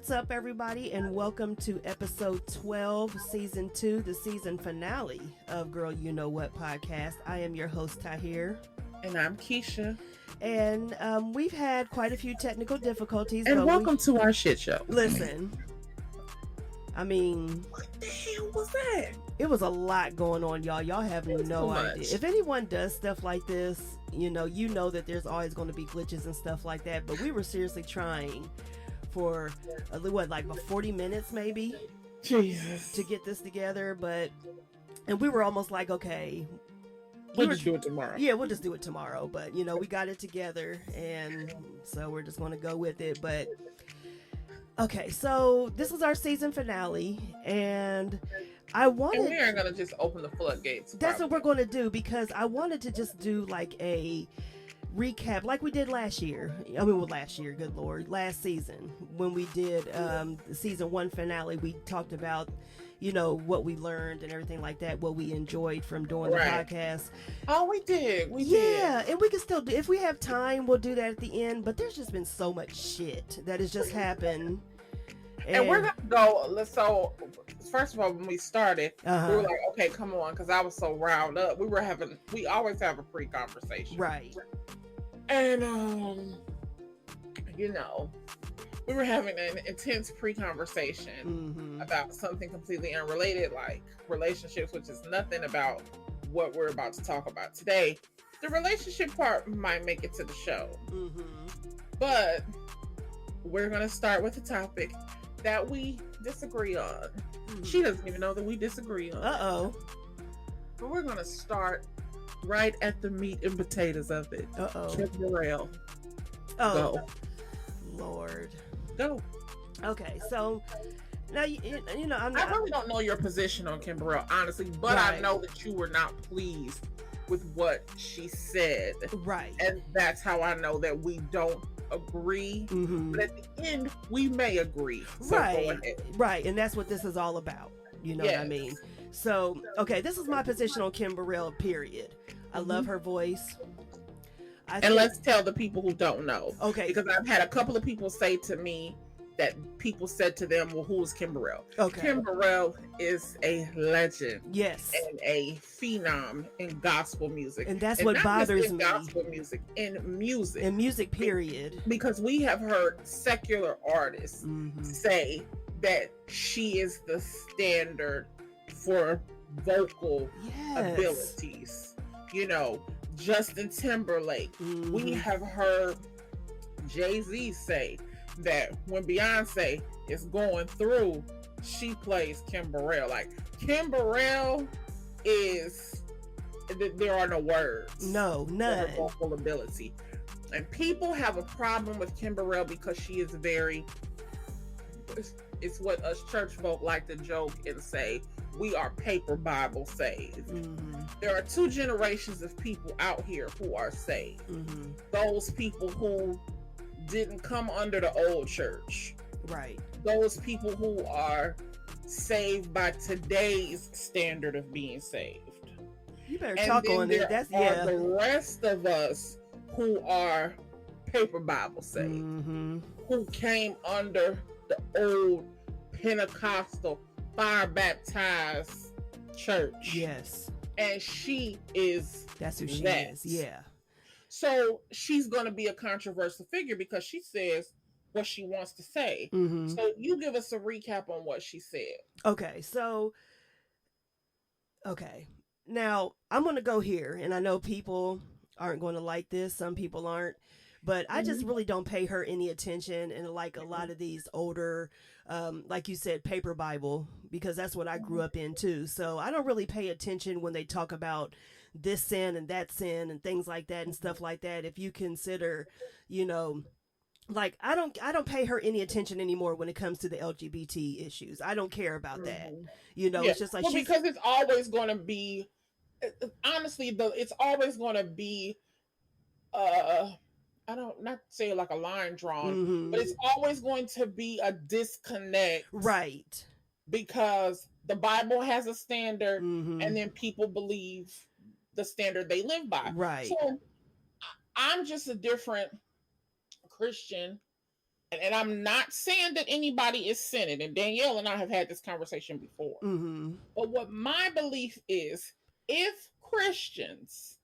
What's up, everybody, and welcome to episode 12, season 2, the season finale of Girl You Know What podcast. I am your host, Tahir. And I'm Keisha. And we've had quite a few technical difficulties. And welcome to our shit show. Listen, I mean, what the hell was that? It was a lot going on, y'all. Y'all have no idea. Much. If anyone does stuff like this, you know that there's always going to be glitches and stuff like that. But we were seriously trying for like 40 minutes maybe Jesus. to get this together, and we were almost like, okay, we'll just do it tomorrow. Yeah, we'll just do it tomorrow. But we got it together, and so we're just going to go with it. But okay, so this is our season finale, and we aren't gonna just open the floodgates. That's what we're going to do, because I wanted to just do like a recap like we did last year. Good Lord, last season when we did the season 1 finale. We talked about what we learned and everything like that, what we enjoyed from doing the podcast. Oh, we did. Yeah, and we can still do, if we have time, we'll do that at the end. But there's just been so much shit that has just happened. And we're gonna go. So first of all, when we started, we were like, okay, come on, because I was so riled up. We always have a pre-conversation, right? And we were having an intense pre-conversation about something completely unrelated, like relationships, which is nothing about what we're about to talk about today. The relationship part might make it to the show, but we're gonna start with a topic that we disagree on. She doesn't even know that we disagree on. But we're gonna start right at the meat and potatoes of it. Kim Burrell. Go. Lord. Go. Okay, so now I really don't know your position on Kim Burrell, honestly, but I know that you were not pleased with what she said. Right. And that's how I know that we don't agree. But at the end, we may agree. So go ahead. Right. And that's what this is all about. You know what I mean? So, okay, this is my position on Kim Burrell, period. I love her voice. Let's tell the people who don't know. Okay. Because I've had a couple of people say to me that people said to them, well, who is Kim Burrell? Okay. Kim Burrell is a legend. Yes. And a phenom in gospel music. And that's what bothers me. Gospel music, in music. In music, period. Because we have heard secular artists say that she is the standard for vocal abilities. Justin Timberlake. We have heard Jay-Z say that when Beyonce is going through, she plays Kim Burrell. Like, Kim Burrell is, there are no words. No, none. For her vocal ability. And people have a problem with Kim Burrell because she is it's what us church folk like to joke and say, we are paper Bible saved. There are 2 generations of people out here who are saved. Those people who didn't come under the old church. Right. Those people who are saved by today's standard of being saved. You better talk on it. That's the rest of us who are paper Bible saved, who came under the old Pentecostal fire baptized church. Yes. And that's who she is. Yeah. So she's going to be a controversial figure because she says what she wants to say. So you give us a recap on what she said. Okay. Now I'm going to go here, and I know people aren't going to like this. Some people aren't. But I just really don't pay her any attention, and like a lot of these older, like you said, paper Bible, because that's what I grew up in too. So I don't really pay attention when they talk about this sin and that sin and things like that and stuff like that. If you consider, like I don't pay her any attention anymore when it comes to the LGBT issues. I don't care about that. It's just like because it's always going to be, honestly, it's always going to be, not say like a line drawn, but it's always going to be a disconnect. Right. Because the Bible has a standard and then people believe the standard they live by. Right. So I'm just a different Christian and I'm not saying that anybody is sinning, and Danielle and I have had this conversation before. Mm-hmm. But what my belief is, if Christians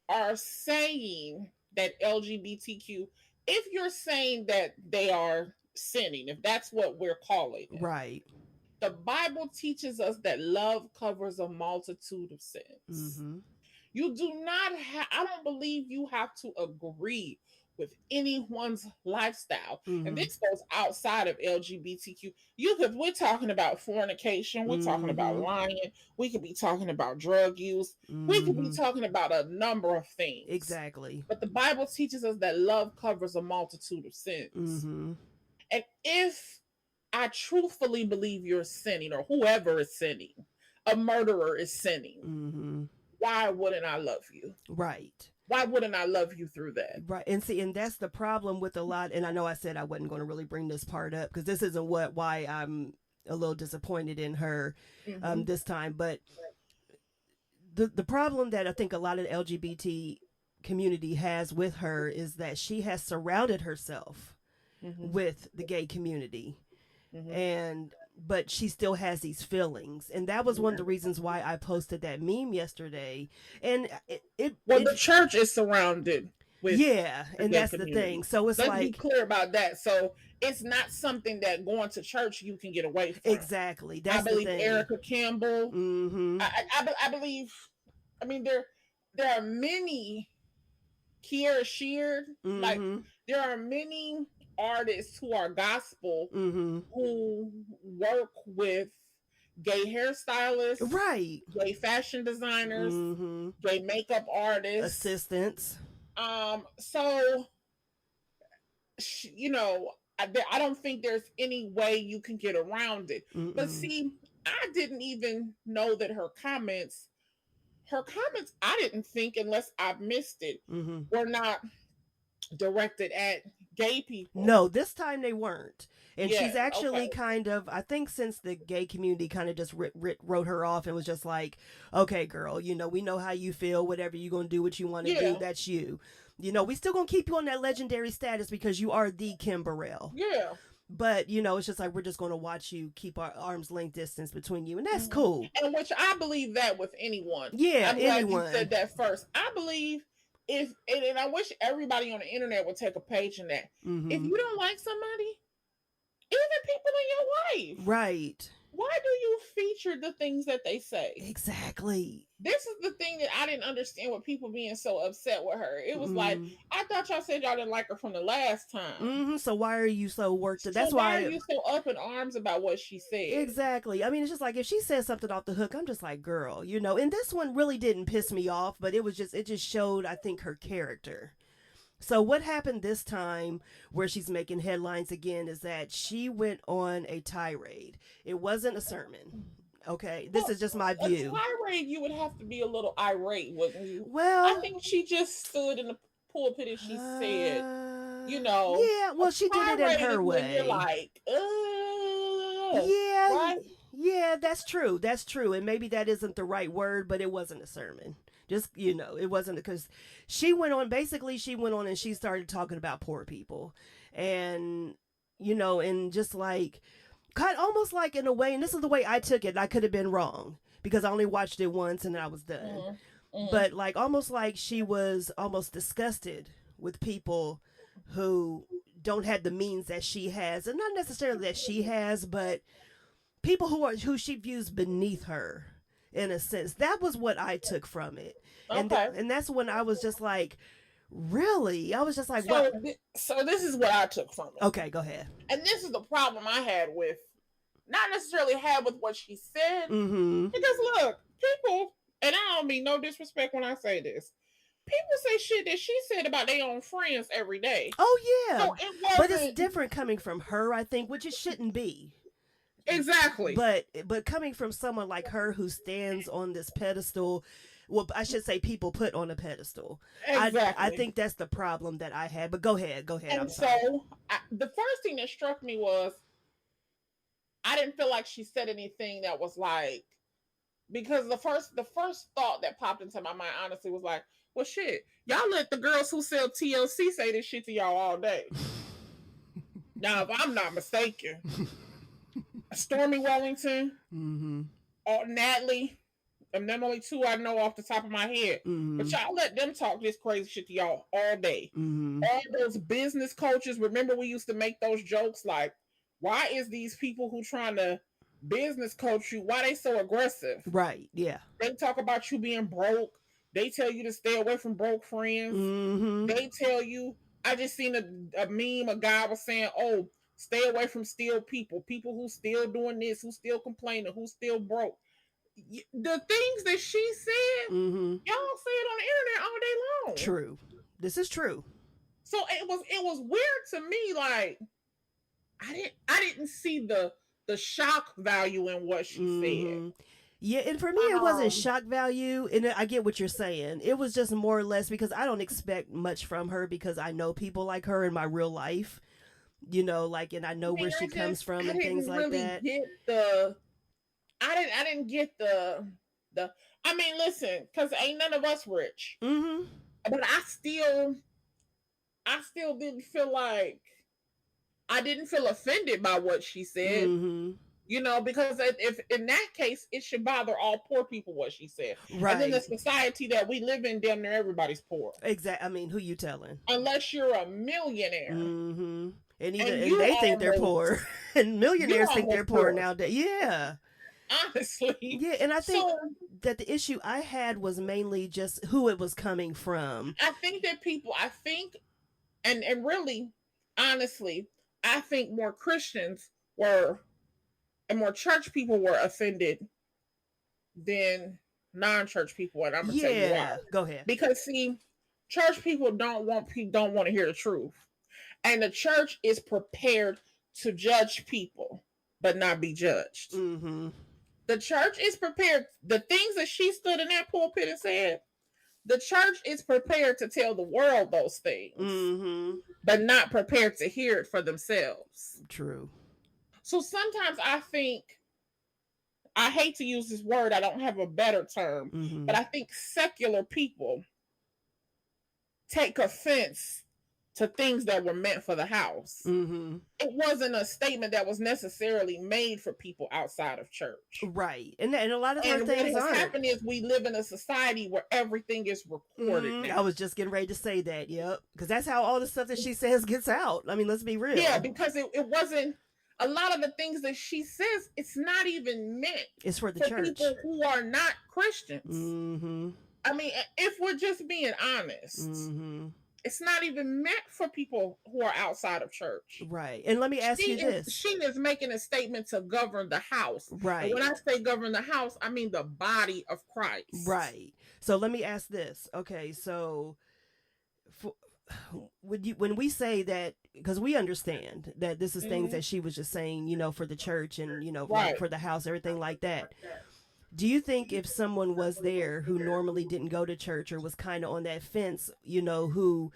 are saying that LGBTQ, if you're saying that they are sinning, if that's what we're calling it, right, the Bible teaches us that love covers a multitude of sins. mm-hmm. You do not have, I don't believe you have to agree with anyone's lifestyle. Mm-hmm. And this goes outside of LGBTQ. We're talking about fornication, we're talking about lying, we could be talking about drug use, we could be talking about a number of things. Exactly. But the Bible teaches us that love covers a multitude of sins. And if I truthfully believe you're sinning, or whoever is sinning, a murderer is sinning, why wouldn't I love you? Right. Why wouldn't I love you through that? Right. And see, and that's the problem with a lot. And I know I said I wasn't going to really bring this part up because this isn't why I'm a little disappointed in her this time. But the problem that I think a lot of the LGBT community has with her is that she has surrounded herself with the gay community. But she still has these feelings, and that was one of the reasons why I posted that meme yesterday. And the church is surrounded with and that's the thing. So it's let's be clear about that. So it's not something that going to church you can get away from. Exactly. That's I believe the thing. Erica Campbell. I believe. I mean, there are many. Kiera Sheard. Like there are many artists who are gospel who work with gay hairstylists, right, gay fashion designers, gay makeup artists, assistants. So I don't think there's any way you can get around it. But see, I didn't even know that her comments, I didn't think, unless I've missed it, were not directed at gay people. No, this time they weren't. And she's actually kind of, I think since the gay community kind of just wrote her off and was just like, okay, girl, we know how you feel, whatever you're going to do, what you want to do, that's you. We still going to keep you on that legendary status because you are the Kim Burrell. Yeah. But, it's just like, we're just going to watch you keep our arm's length distance between you. And that's cool. And which I believe that with anyone. Yeah, I'm glad anyone. you said that first. I believe and I wish everybody on the internet would take a page in that. If you don't like somebody, even people in your life, right? Why do you feature the things that they say? Exactly. This is the thing that I didn't understand with people being so upset with her. It was like, I thought y'all said y'all didn't like her from the last time. So why are you so worked? That's why are you so up in arms about what she said? Exactly. I mean, it's just like if she says something off the hook, I'm just like, girl, and this one really didn't piss me off, but it just showed, I think, her character. So what happened this time where she's making headlines again is that she went on a tirade. It wasn't a sermon. Okay, this is just my view. A tirade, you would have to be a little irate, wouldn't you? Well, I think she just stood in the pulpit and she said, yeah, well, she did it in her way. You're like, yeah, right? Yeah, that's true. That's true. And maybe that isn't the right word, but it wasn't a sermon. Just, it wasn't, because she went on and she started talking about poor people and, and just like, kind of almost like in a way, and this is the way I took it. I could have been wrong because I only watched it once and then I was done. But like, almost like she was almost disgusted with people who don't have the means that she has, and not necessarily that she has, but people who she views beneath her. In a sense, that was what I took from it. Okay. And that's when I was just like, really? I was just like, what? So this is what I took from it. Okay, go ahead. And this is the problem I had with, not necessarily had with what she said. Because look, people, and I don't mean no disrespect when I say this, people say shit that she said about their own friends every day. Oh, yeah. So but it's different coming from her, I think, which it shouldn't be. Exactly. But coming from someone like her who stands on this pedestal, well, I should say people put on a pedestal. Exactly. I think that's the problem that I had. But go ahead. And so the first thing that struck me was I didn't feel like she said anything that was like, because the first thought that popped into my mind honestly was like, well, shit, y'all let the girls who sell TLC say this shit to y'all all day. Now, if I'm not mistaken, Stormy Wellington, or Natalie, and them only two I know off the top of my head. But y'all let them talk this crazy shit to y'all all day. All those business coaches, remember we used to make those jokes like, why is these people who trying to business coach you, why they so aggressive? Right, yeah. They talk about you being broke. They tell you to stay away from broke friends. They tell you, I just seen a meme, a guy was saying, oh, stay away from still people who still doing this, who still complaining, who still broke. The things that she said, y'all say it on the internet all day long. True. This is true. So it was weird to me, like I didn't see the shock value in what she said. Yeah, and for me, it wasn't shock value, and I get what you're saying. It was just more or less because I don't expect much from her because I know people like her in my real life, you know, like, and I know where she comes from and things like that. I didn't get the. I mean, listen, because ain't none of us rich, but I still didn't feel like I didn't feel offended by what she said. You know, because if in that case, it should bother all poor people what she said. Right. And in the society that we live in, damn near everybody's poor. Exactly. I mean, who you telling? Unless you're a millionaire. And they think they're poor. And millionaires think they're poor nowadays. Yeah. Honestly. Yeah, and I think that the issue I had was mainly just who it was coming from. I think that and really, honestly, I think more Christians were, and more church people were offended than non-church people. And I'm going to tell you why. Go ahead. Because see, church people don't want to hear the truth. And the church is prepared to judge people, but not be judged. The church is prepared. The things that she stood in that pulpit and said, the church is prepared to tell the world those things, but not prepared to hear it for themselves. True. So sometimes I think, I hate to use this word, I don't have a better term, but I think secular people take offense to things that were meant for the house. It wasn't a statement that was necessarily made for people outside of church. Right. And a lot of things what has happened is we live in a society where everything is recorded now. I was just getting ready to say that, yep. Because that's how all the stuff that she says gets out. I mean, let's be real. Yeah, because it wasn't, a lot of the things that she says, it's not even meant. It's for the church. People who are not Christians. I mean, if we're just being honest, it's not even meant for people who are outside of church. Right. And let me ask you this. She is making a statement to govern the house. Right. And when I say govern the house, I mean the body of Christ. Right. So let me ask this. Okay, so when we say that, because we understand that this is things that she was just saying, you know, for the church and, you know, like for the house, everything like that. Do you think if someone was there who normally didn't go to church or was kind of on that fence, you know, who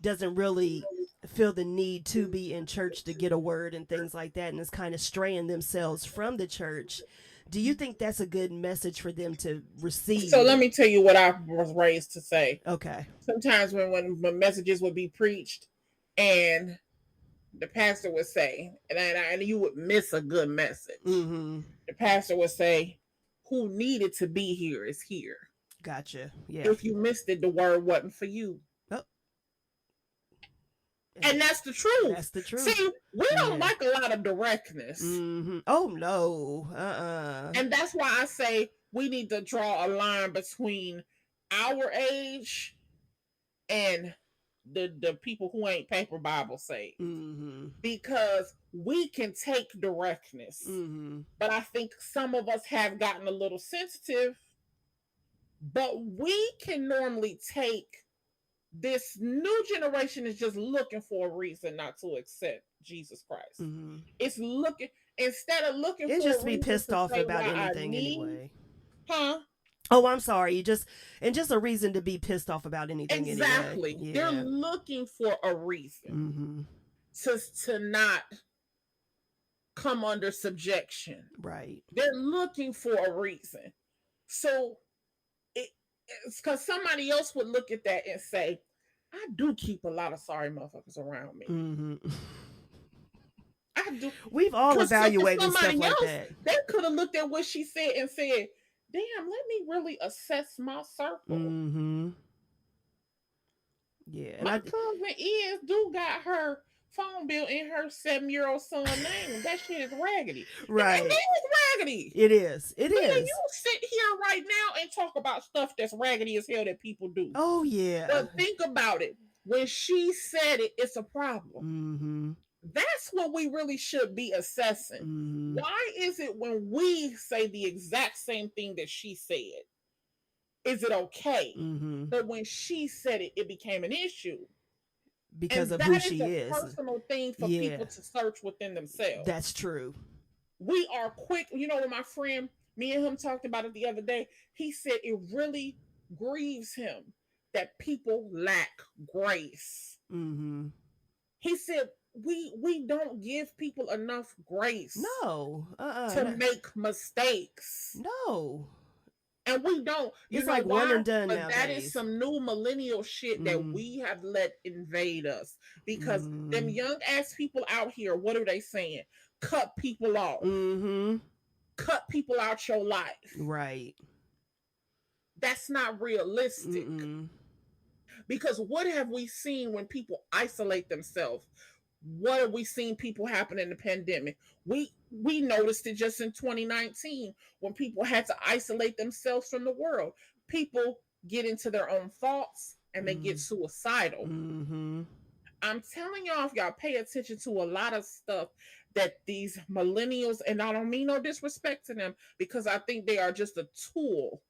doesn't really feel the need to be in church to get a word and things like that, and is kind of straying themselves from the church, do you think that's a good message for them to receive? So let me tell you what I was raised to say. Okay. Sometimes when messages would be preached and the pastor would say, and you would miss a good message. The pastor would say, who needed to be here is here. Gotcha. Yeah. If you missed it, the word wasn't for you. Oh. And that's the truth. That's the truth. See, we don't like a lot of directness. Oh, no. And that's why I say we need to draw a line between our age and the people who ain't paper Bible saved. Because we can take directness. But I think some of us have gotten a little sensitive. But we can normally take, this new generation is just looking for a reason not to accept Jesus Christ. It's looking, instead of looking for just be pissed off about anything anyway. Huh? Oh, I'm sorry. Just a reason to be pissed off about anything. Exactly. Anyway. Yeah. They're looking for a reason to not come under subjection. Right. They're looking for a reason. So it's because somebody else would look at that and say, I do keep a lot of sorry motherfuckers around me. I do. We've all Because evaluated stuff somebody like else, that. they could have looked at what she said and said, damn, let me really assess my circle. Mm-hmm. Yeah, and My cousin do got her phone bill in her 7-year-old son name. That shit is raggedy. right. It is raggedy. It is. It Nigga, is. you sit here right now and talk about stuff that's raggedy as hell that people do. Oh yeah. But think about it. When she said it, it's a problem. Mm-hmm. That's what we really should be assessing. Mm-hmm. Why is it when we say the exact same thing that she said, is it okay? Mm-hmm. But when she said it, it became an issue. Because and of who that she is. a personal thing for people to search within themselves. That's true. We are quick. You know, when my friend, me and him talked about it the other day, he said it really grieves him that people lack grace. Mm-hmm. He said we don't give people enough grace. No. To make mistakes. No. And we don't. It's like why? One and done but nowadays. That is some new millennial shit that we have let invade us. Because them young ass people out here, what are they saying? Cut people off. Mm-hmm. Cut people out your life. Right. That's not realistic. Because what have we seen when people isolate themselves? What have we seen people happen in the pandemic? We noticed it just in 2019 when people had to isolate themselves from the world. People get into their own thoughts and they get suicidal. Mm-hmm. I'm telling y'all, if y'all pay attention to a lot of stuff that these millennials, and I don't mean no disrespect to them, because I think they are just a tool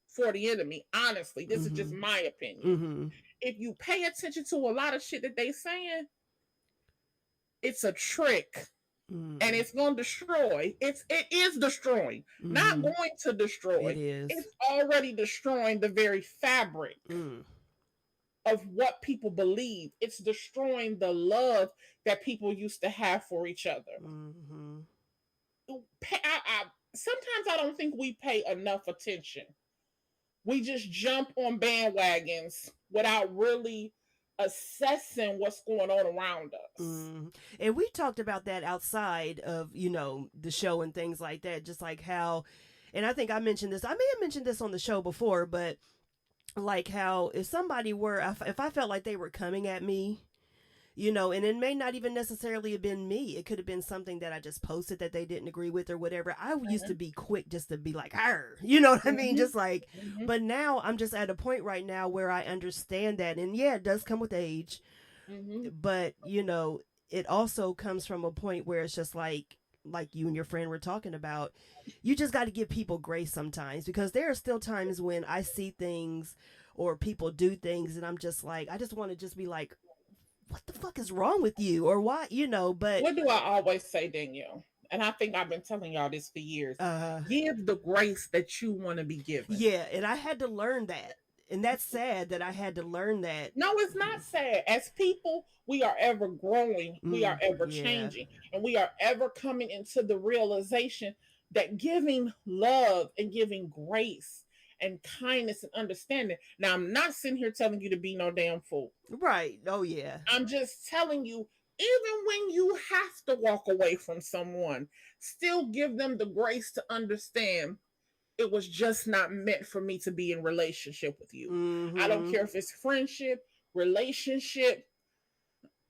for the enemy. Honestly, this is just my opinion. If you pay attention to a lot of shit that they saying, it's a trick. And it's going to destroy. It is destroying. Not going to destroy. It is. It's already destroying the very fabric of what people believe. It's destroying the love that people used to have for each other. Sometimes I don't think we pay enough attention. We just jump on bandwagons without really assessing what's going on around us. And we talked about that outside of, the show and things like that, just like how, and I think I mentioned this, I may have mentioned this on the show before, but like how if somebody if I felt like they were coming at me, and it may not even necessarily have been me. It could have been something that I just posted that they didn't agree with or whatever. I used to be quick just to be like, "Arr," you know what I mean? Just like, but now I'm just at a point right now where I understand that. And yeah, it does come with age, but it also comes from a point where it's just like you and your friend were talking about, you just got to give people grace sometimes, because there are still times when I see things or people do things and I'm just like, I just want to just be like, what the fuck is wrong with you? Or why, but what do I always say, Danielle? And I think I've been telling y'all this for years. Give the grace that you want to be given. Yeah, and I had to learn that. And that's sad that I had to learn that. No, it's not sad. As people, we are ever growing. We are ever changing. And we are ever coming into the realization that giving love and giving grace and kindness and understanding. Now, I'm not sitting here telling you to be no damn fool. Right. Oh, yeah. I'm just telling you, even when you have to walk away from someone, still give them the grace to understand it was just not meant for me to be in relationship with you. I don't care if it's friendship, relationship.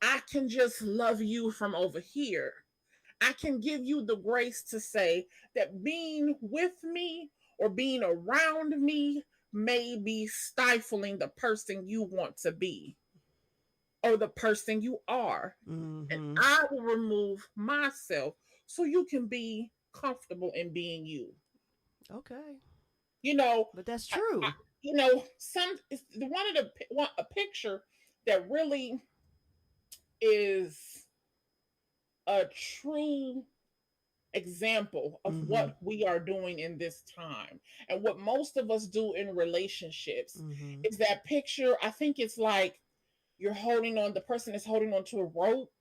I can just love you from over here. I can give you the grace to say that being with me or being around me may be stifling the person you want to be or the person you are. And I will remove myself so you can be comfortable in being you. Okay. But that's true. A picture that really is a true example of what we are doing in this time and what most of us do in relationships is that picture. I think it's like the person is holding on to a rope,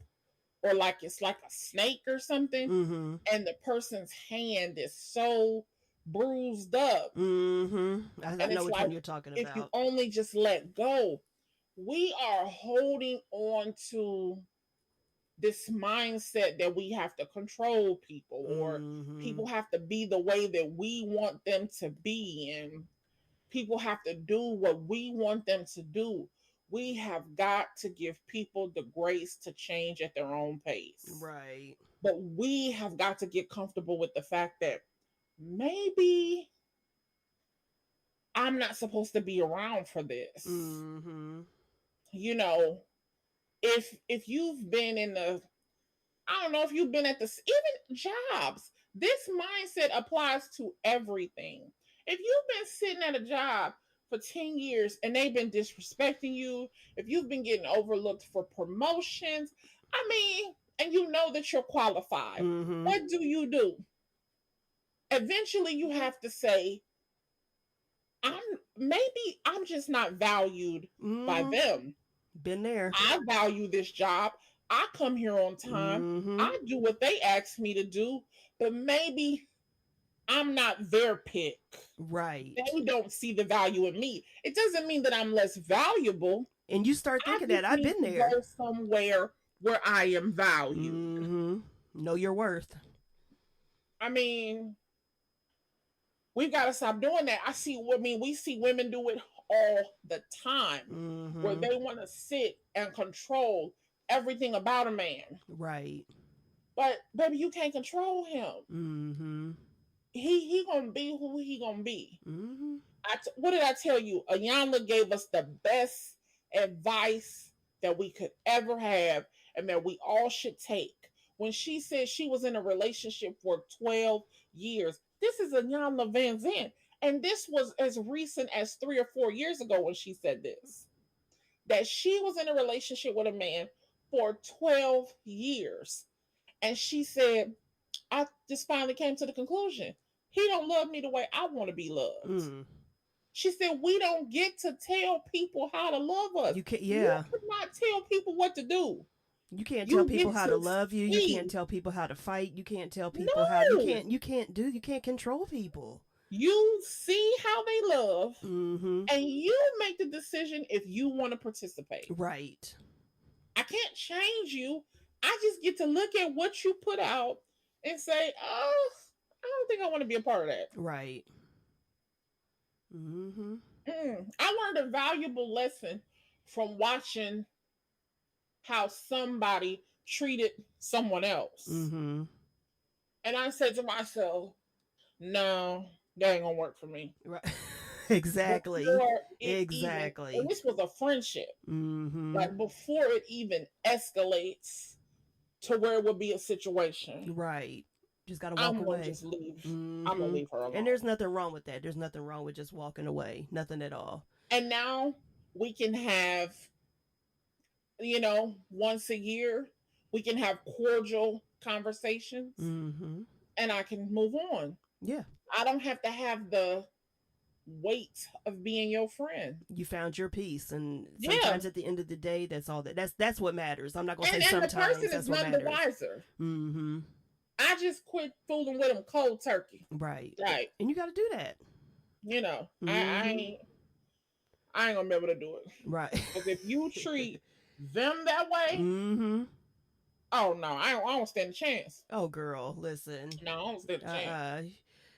or like it's like a snake or something, and the person's hand is so bruised up. I know which one you're talking about. If you only just let go, we are holding on to this mindset that we have to control people, or people have to be the way that we want them to be, and people have to do what we want them to do. We have got to give people the grace to change at their own pace. Right. But we have got to get comfortable with the fact that maybe I'm not supposed to be around for this. You know, if you've been in the, I don't know, if you've been at the, even jobs, this mindset applies to everything. If you've been sitting at a job for 10 years and they've been disrespecting you, if you've been getting overlooked for promotions, I mean, and you know that you're qualified, what do? Eventually you have to say, I'm just not valued by them. Been there. I value this job. I come here on time. I do what they ask me to do, but maybe I'm not their pick. Right. They don't see the value in me. It doesn't mean that I'm less valuable. And you start thinking that I've been there. Go somewhere where I am valued. Know your worth. I mean, we've got to stop doing that. We see women do it all the time, where they want to sit and control everything about a man. Right. But baby, you can't control him. He gonna be who he gonna be. What did I tell you? Ayanna gave us the best advice that we could ever have, and that we all should take. When she said she was in a relationship for 12 years, this is Ayanna Van Zandt. And this was as recent as 3 or 4 years ago when she said this. That she was in a relationship with a man for 12 years. And she said, I just finally came to the conclusion, he don't love me the way I want to be loved. She said, we don't get to tell people how to love us. You cannot tell people what to do. You can't tell people how to love you. You can't tell people how to fight. You can't tell people how you can't control people. You see how they love, and you make the decision if you want to participate. Right. I can't change you. I just get to look at what you put out and say, oh, I don't think I want to be a part of that. Right. I learned a valuable lesson from watching how somebody treated someone else. And I said to myself, no, that ain't gonna work for me. Right. Exactly. Exactly. And this was a friendship. Like before it even escalates to where it would be a situation. Right. Just gotta walk away. Just leave. I'm gonna leave her alone. And there's nothing wrong with that. There's nothing wrong with just walking away. Nothing at all. And now we can have, once a year, we can have cordial conversations, and I can move on. Yeah. I don't have to have the weight of being your friend. You found your peace, and sometimes at the end of the day, that's all that's what matters. I'm not gonna say sometimes. And the person is none the wiser. I just quit fooling with them cold turkey. Right. And you got to do that. I ain't gonna be able to do it. Right. Because if you treat them that way, oh no, I don't stand a chance. Oh girl, listen. No, I don't stand a chance.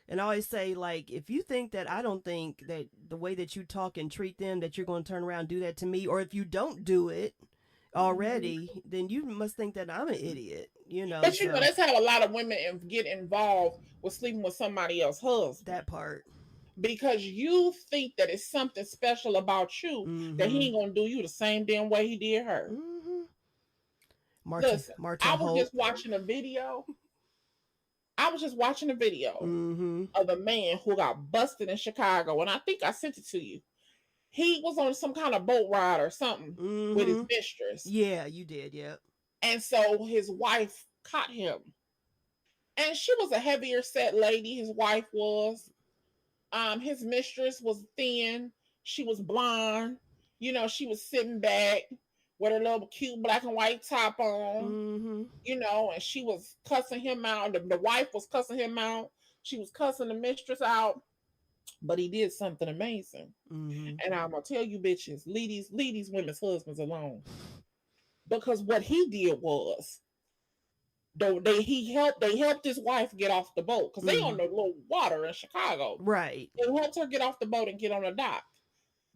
And I always say, like, if you think that I don't think that the way that you talk and treat them, that you're going to turn around and do that to me, or if you don't do it already, then you must think that I'm an idiot, But that's how a lot of women get involved with sleeping with somebody else's husband. That part. Because you think that it's something special about you, that he ain't going to do you the same damn way he did her. Listen, I was just watching a video. Of a man who got busted in Chicago, and I think I sent it to you. He was on some kind of boat ride or something with his mistress. Yeah, you did, yep. And so his wife caught him. And she was a heavier set lady, his wife was. His mistress was thin. She was blonde. She was sitting back with her little cute black and white top on, and she was cussing him out. The wife was cussing him out. She was cussing the mistress out. But he did something amazing. And I'm going to tell you, bitches, leave these women's husbands alone. Because what he did was, They helped his wife get off the boat because they on the little water in Chicago. Right. They helped her get off the boat and get on the dock.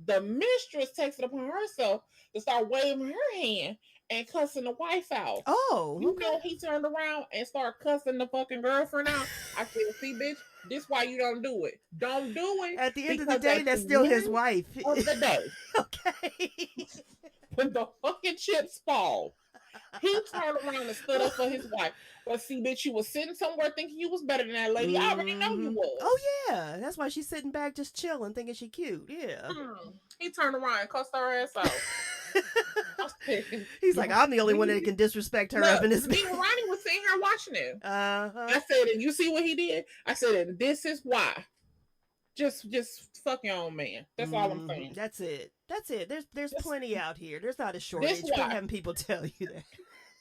The mistress takes it upon herself to start waving her hand and cussing the wife out. Oh, you know, he turned around and started cussing the fucking girlfriend out. I said, "See, bitch, this why you don't do it. Don't do it." At the end of the day, that's still his wife. Of the day, okay. when the fucking chips fall, he turned around and stood up for his wife. But see, bitch, you was sitting somewhere thinking you was better than that lady. I already know you was. Oh yeah, that's why she's sitting back just chilling, thinking she cute. Yeah. He turned around and cussed her ass out. He's like, I'm the only one that can disrespect her up in this. Me and Ronnie was sitting here watching it. Uh-huh. I said, and you see what he did? I said, and this is why. Just fuck your own man. That's all I'm saying. That's it. There's plenty out here. There's not a shortage. Keep having people tell you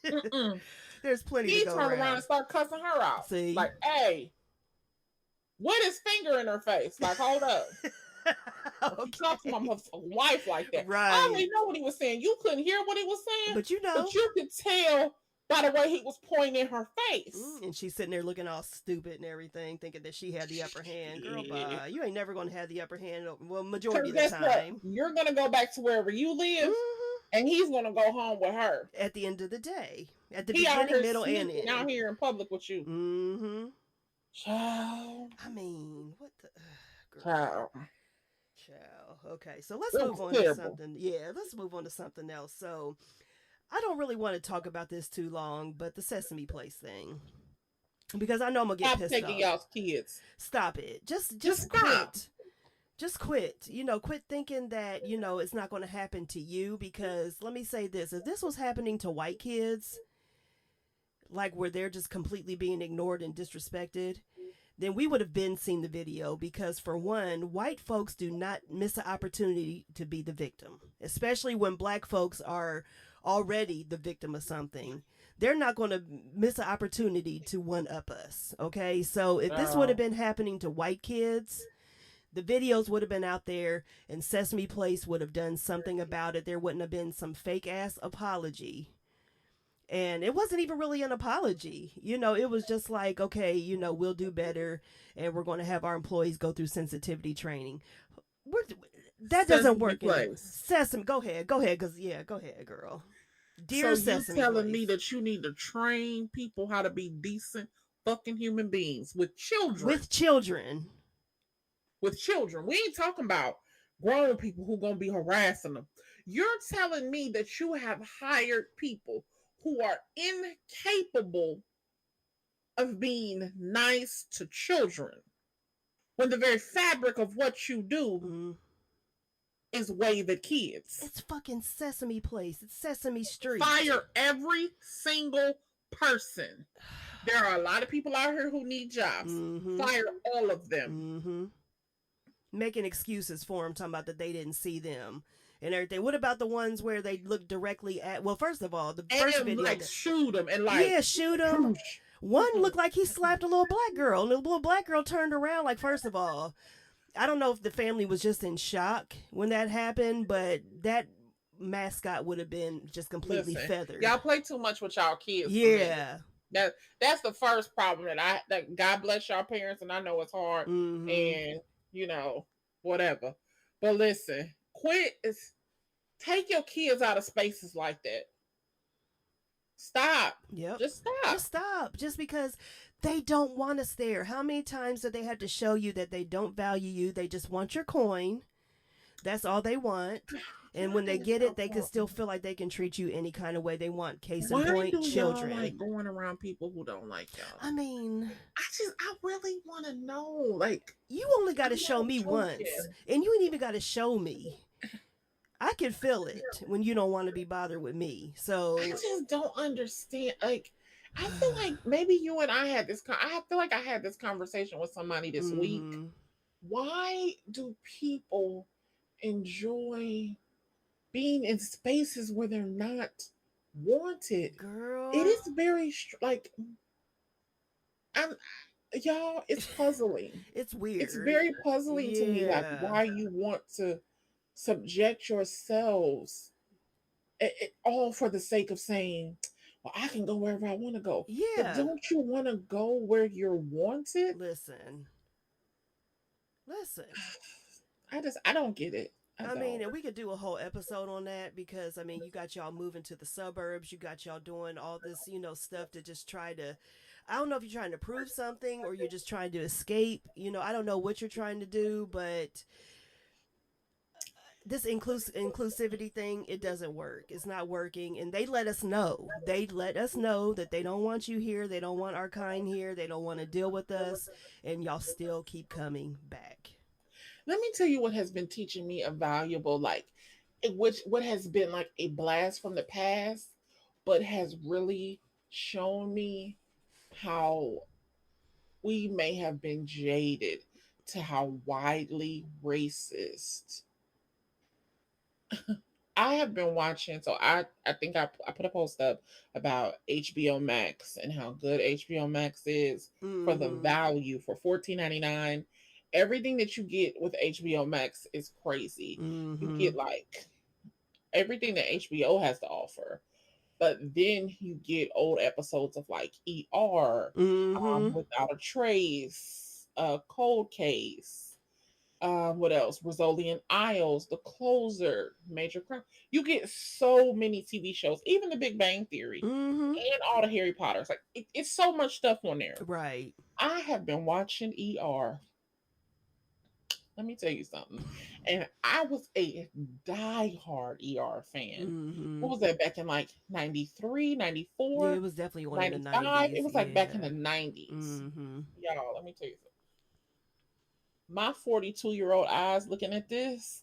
that. There's plenty to go around. He turned around and started cussing her out. See? Like, hey, what is finger in her face? Like, hold up. Okay. He talked to my wife like that. Right. I don't even know what he was saying. You couldn't hear what he was saying. But you know. But you could tell by the way he was pointing in her face. And she's sitting there looking all stupid and everything, thinking that she had the upper hand. Girl, bye. You ain't never going to have the upper hand, well, majority of the time. What? You're going to go back to wherever you live, and he's going to go home with her. At the end of the day. At the beginning, middle, and end. Out here in public with you. Mm-hmm. Child. I mean, what the... girl. Child. Okay, so let's move on to something. Yeah, let's move on to something else. So, I don't really want to talk about this too long, but the Sesame Place thing, because I know I'm gonna get pissed off. Stop taking y'all's kids. Stop it. Just stop. Quit. Just quit. You know, quit thinking that, you know, it's not going to happen to you, because let me say this: if this was happening to white kids, like where they're just completely being ignored and disrespected, then we would have been seen the video, because for one, white folks do not miss an opportunity to be the victim, especially when black folks are already the victim of something. They're not going to miss an opportunity to one up us. Okay. So if this would have been happening to white kids, the videos would have been out there and Sesame Place would have done something about it. There wouldn't have been some fake ass apology. And it wasn't even really an apology. You know, it was just like, okay, you know, we'll do better and we're going to have our employees go through sensitivity training. That doesn't work. Sesame, go ahead. Because, yeah, go ahead, girl. Dear so Sesame you're telling Place. me that you need to train people how to be decent fucking human beings with children. With children. We ain't talking about grown people who going to be harassing them. You're telling me that you have hired people who are incapable of being nice to children, when the very fabric of what you do is wave at kids. It's fucking Sesame Place. It's Sesame Street. Fire every single person. There are a lot of people out here who need jobs. Fire all of them. Making excuses for them, talking about that they didn't see them and everything. What about the ones where they look directly at? Well, first of all, the first video, like shoot them and like shoot them. One looked like he slapped a little black girl, and the little black girl turned around. Like, first of all, I don't know if the family was just in shock when that happened, but that mascot would have been just completely feathered. Y'all play too much with y'all kids. Yeah, that's the first problem that God bless y'all parents, and I know it's hard, and you know whatever. But listen. Take your kids out of spaces like that. Stop. Yep. Just stop. Just because they don't want us there. How many times do they have to show you that they don't value you? They just want your coin. That's all they want. And when they get it, they can still feel like they can treat you any kind of way they want. Case in point, children. Y'all like going around people who don't like y'all? I mean, I really want to know. Like, you only got to show me once, and you ain't even got to show me. I can feel it when you don't want to be bothered with me. So I just don't understand. Like, I feel like maybe you and I had this. I feel like I had this conversation with somebody this week. Why do people enjoy being in spaces where they're not wanted? Girl, it is very like y'all. It's puzzling. It's weird. It's very puzzling to me. Like, why you want to subject yourselves all for the sake of saying, well, I can go wherever I want to go. But Yeah. don't you want to go where you're wanted? Listen. Listen. I don't get it. I I mean, don't. and we could do a whole episode on that because I mean, you got y'all moving to the suburbs, you got y'all doing all this, stuff to just try to. I don't know if you're trying to prove something or you're just trying to escape. I don't know what you're trying to do, but this inclusivity thing, it doesn't work. It's not working, and they let us know. They let us know that they don't want you here. They don't want our kind here. They don't want to deal with us, and y'all still keep coming back. Let me tell you what has been teaching me a valuable, like, which what has been like a blast from the past, but has really shown me how we may have been jaded to how widely racist I have been watching. So I think I put a post up about HBO Max and how good HBO Max is for the Mm-hmm. value for 14.99. Everything that you get with HBO Max is crazy. You Mm-hmm. get like everything that HBO has to offer, but then you get old episodes of like ER, Mm-hmm. Without a Trace, Cold Case, what else? Rizzoli Isles, The Closer, Major Crime. You get so many TV shows, even The Big Bang Theory, Mm-hmm. and all the Harry Potters. Like it's so much stuff on there. Right. I have been watching ER. Let me tell you something. And I was a diehard ER fan. Mm-hmm. What was that back in like 93, Yeah, 94, it was definitely on in the 95? It '90s. was like back in Yeah. the 90s. Mm-hmm. Y'all, let me tell you something. My 42-year-old eyes looking at this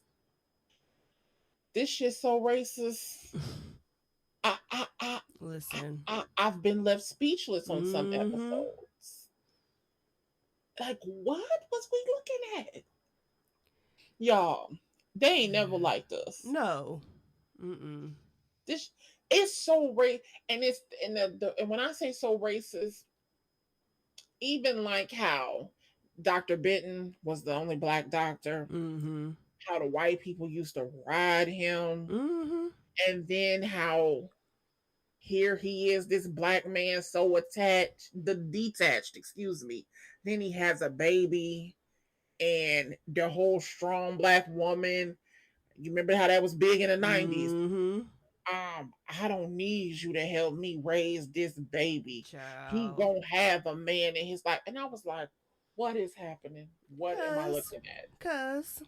shit's so racist. I, I, I, Listen. I've been left speechless on some Mm-hmm. episodes. Like, what was we looking at? Y'all, they ain't never Yeah. liked us. No. Mm-mm. This it's so and it's and when I say so racist, even like how Dr. Benton was the only black doctor, Mm-hmm. how the white people used to ride him, Mm-hmm. and then how here he is, this black man so attached, the detached, excuse me. Then he has a baby, and the whole strong black woman. You remember how that was big in the 90s? Mm-hmm. I don't need you to help me raise this baby. He Child. gonna have a man in his life. And I was like, what is happening? What am I Cause. looking at? Cause.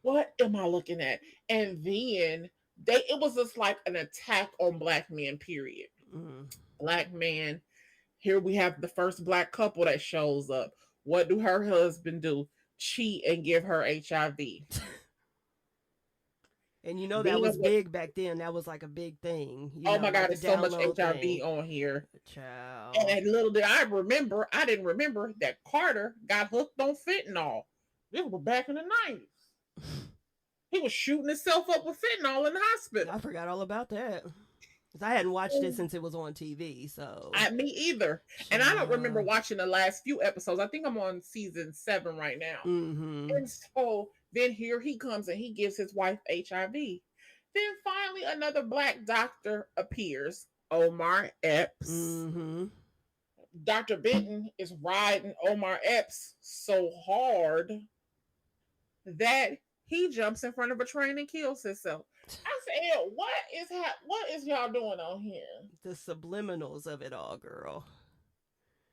What am I looking at? And then it was just like an attack on black men, period. Mm. Black man. Here we have the first black couple that shows up. What do her husband do? Cheat and give her HIV. And that Being was with, big back then. That was like a big thing. oh my Like God, the there's so much download HIV thing. on here. Child. And little did I remember, I didn't remember that Carter got hooked on fentanyl. This was back in the 90s. He was shooting himself up with fentanyl in the hospital. I forgot all about that. 'Cause I hadn't watched it since it was on TV. So. Me either. And I don't remember Child. watching the last few episodes. I think I'm on season 7 right now. Mm-hmm. And so then here he comes and he gives his wife HIV. Then finally another black doctor appears, Omar Epps. Mm-hmm. Dr. Benton is riding Omar Epps so hard that he jumps in front of a train and kills himself. I said, what is y'all doing on here? The subliminals of it all, girl.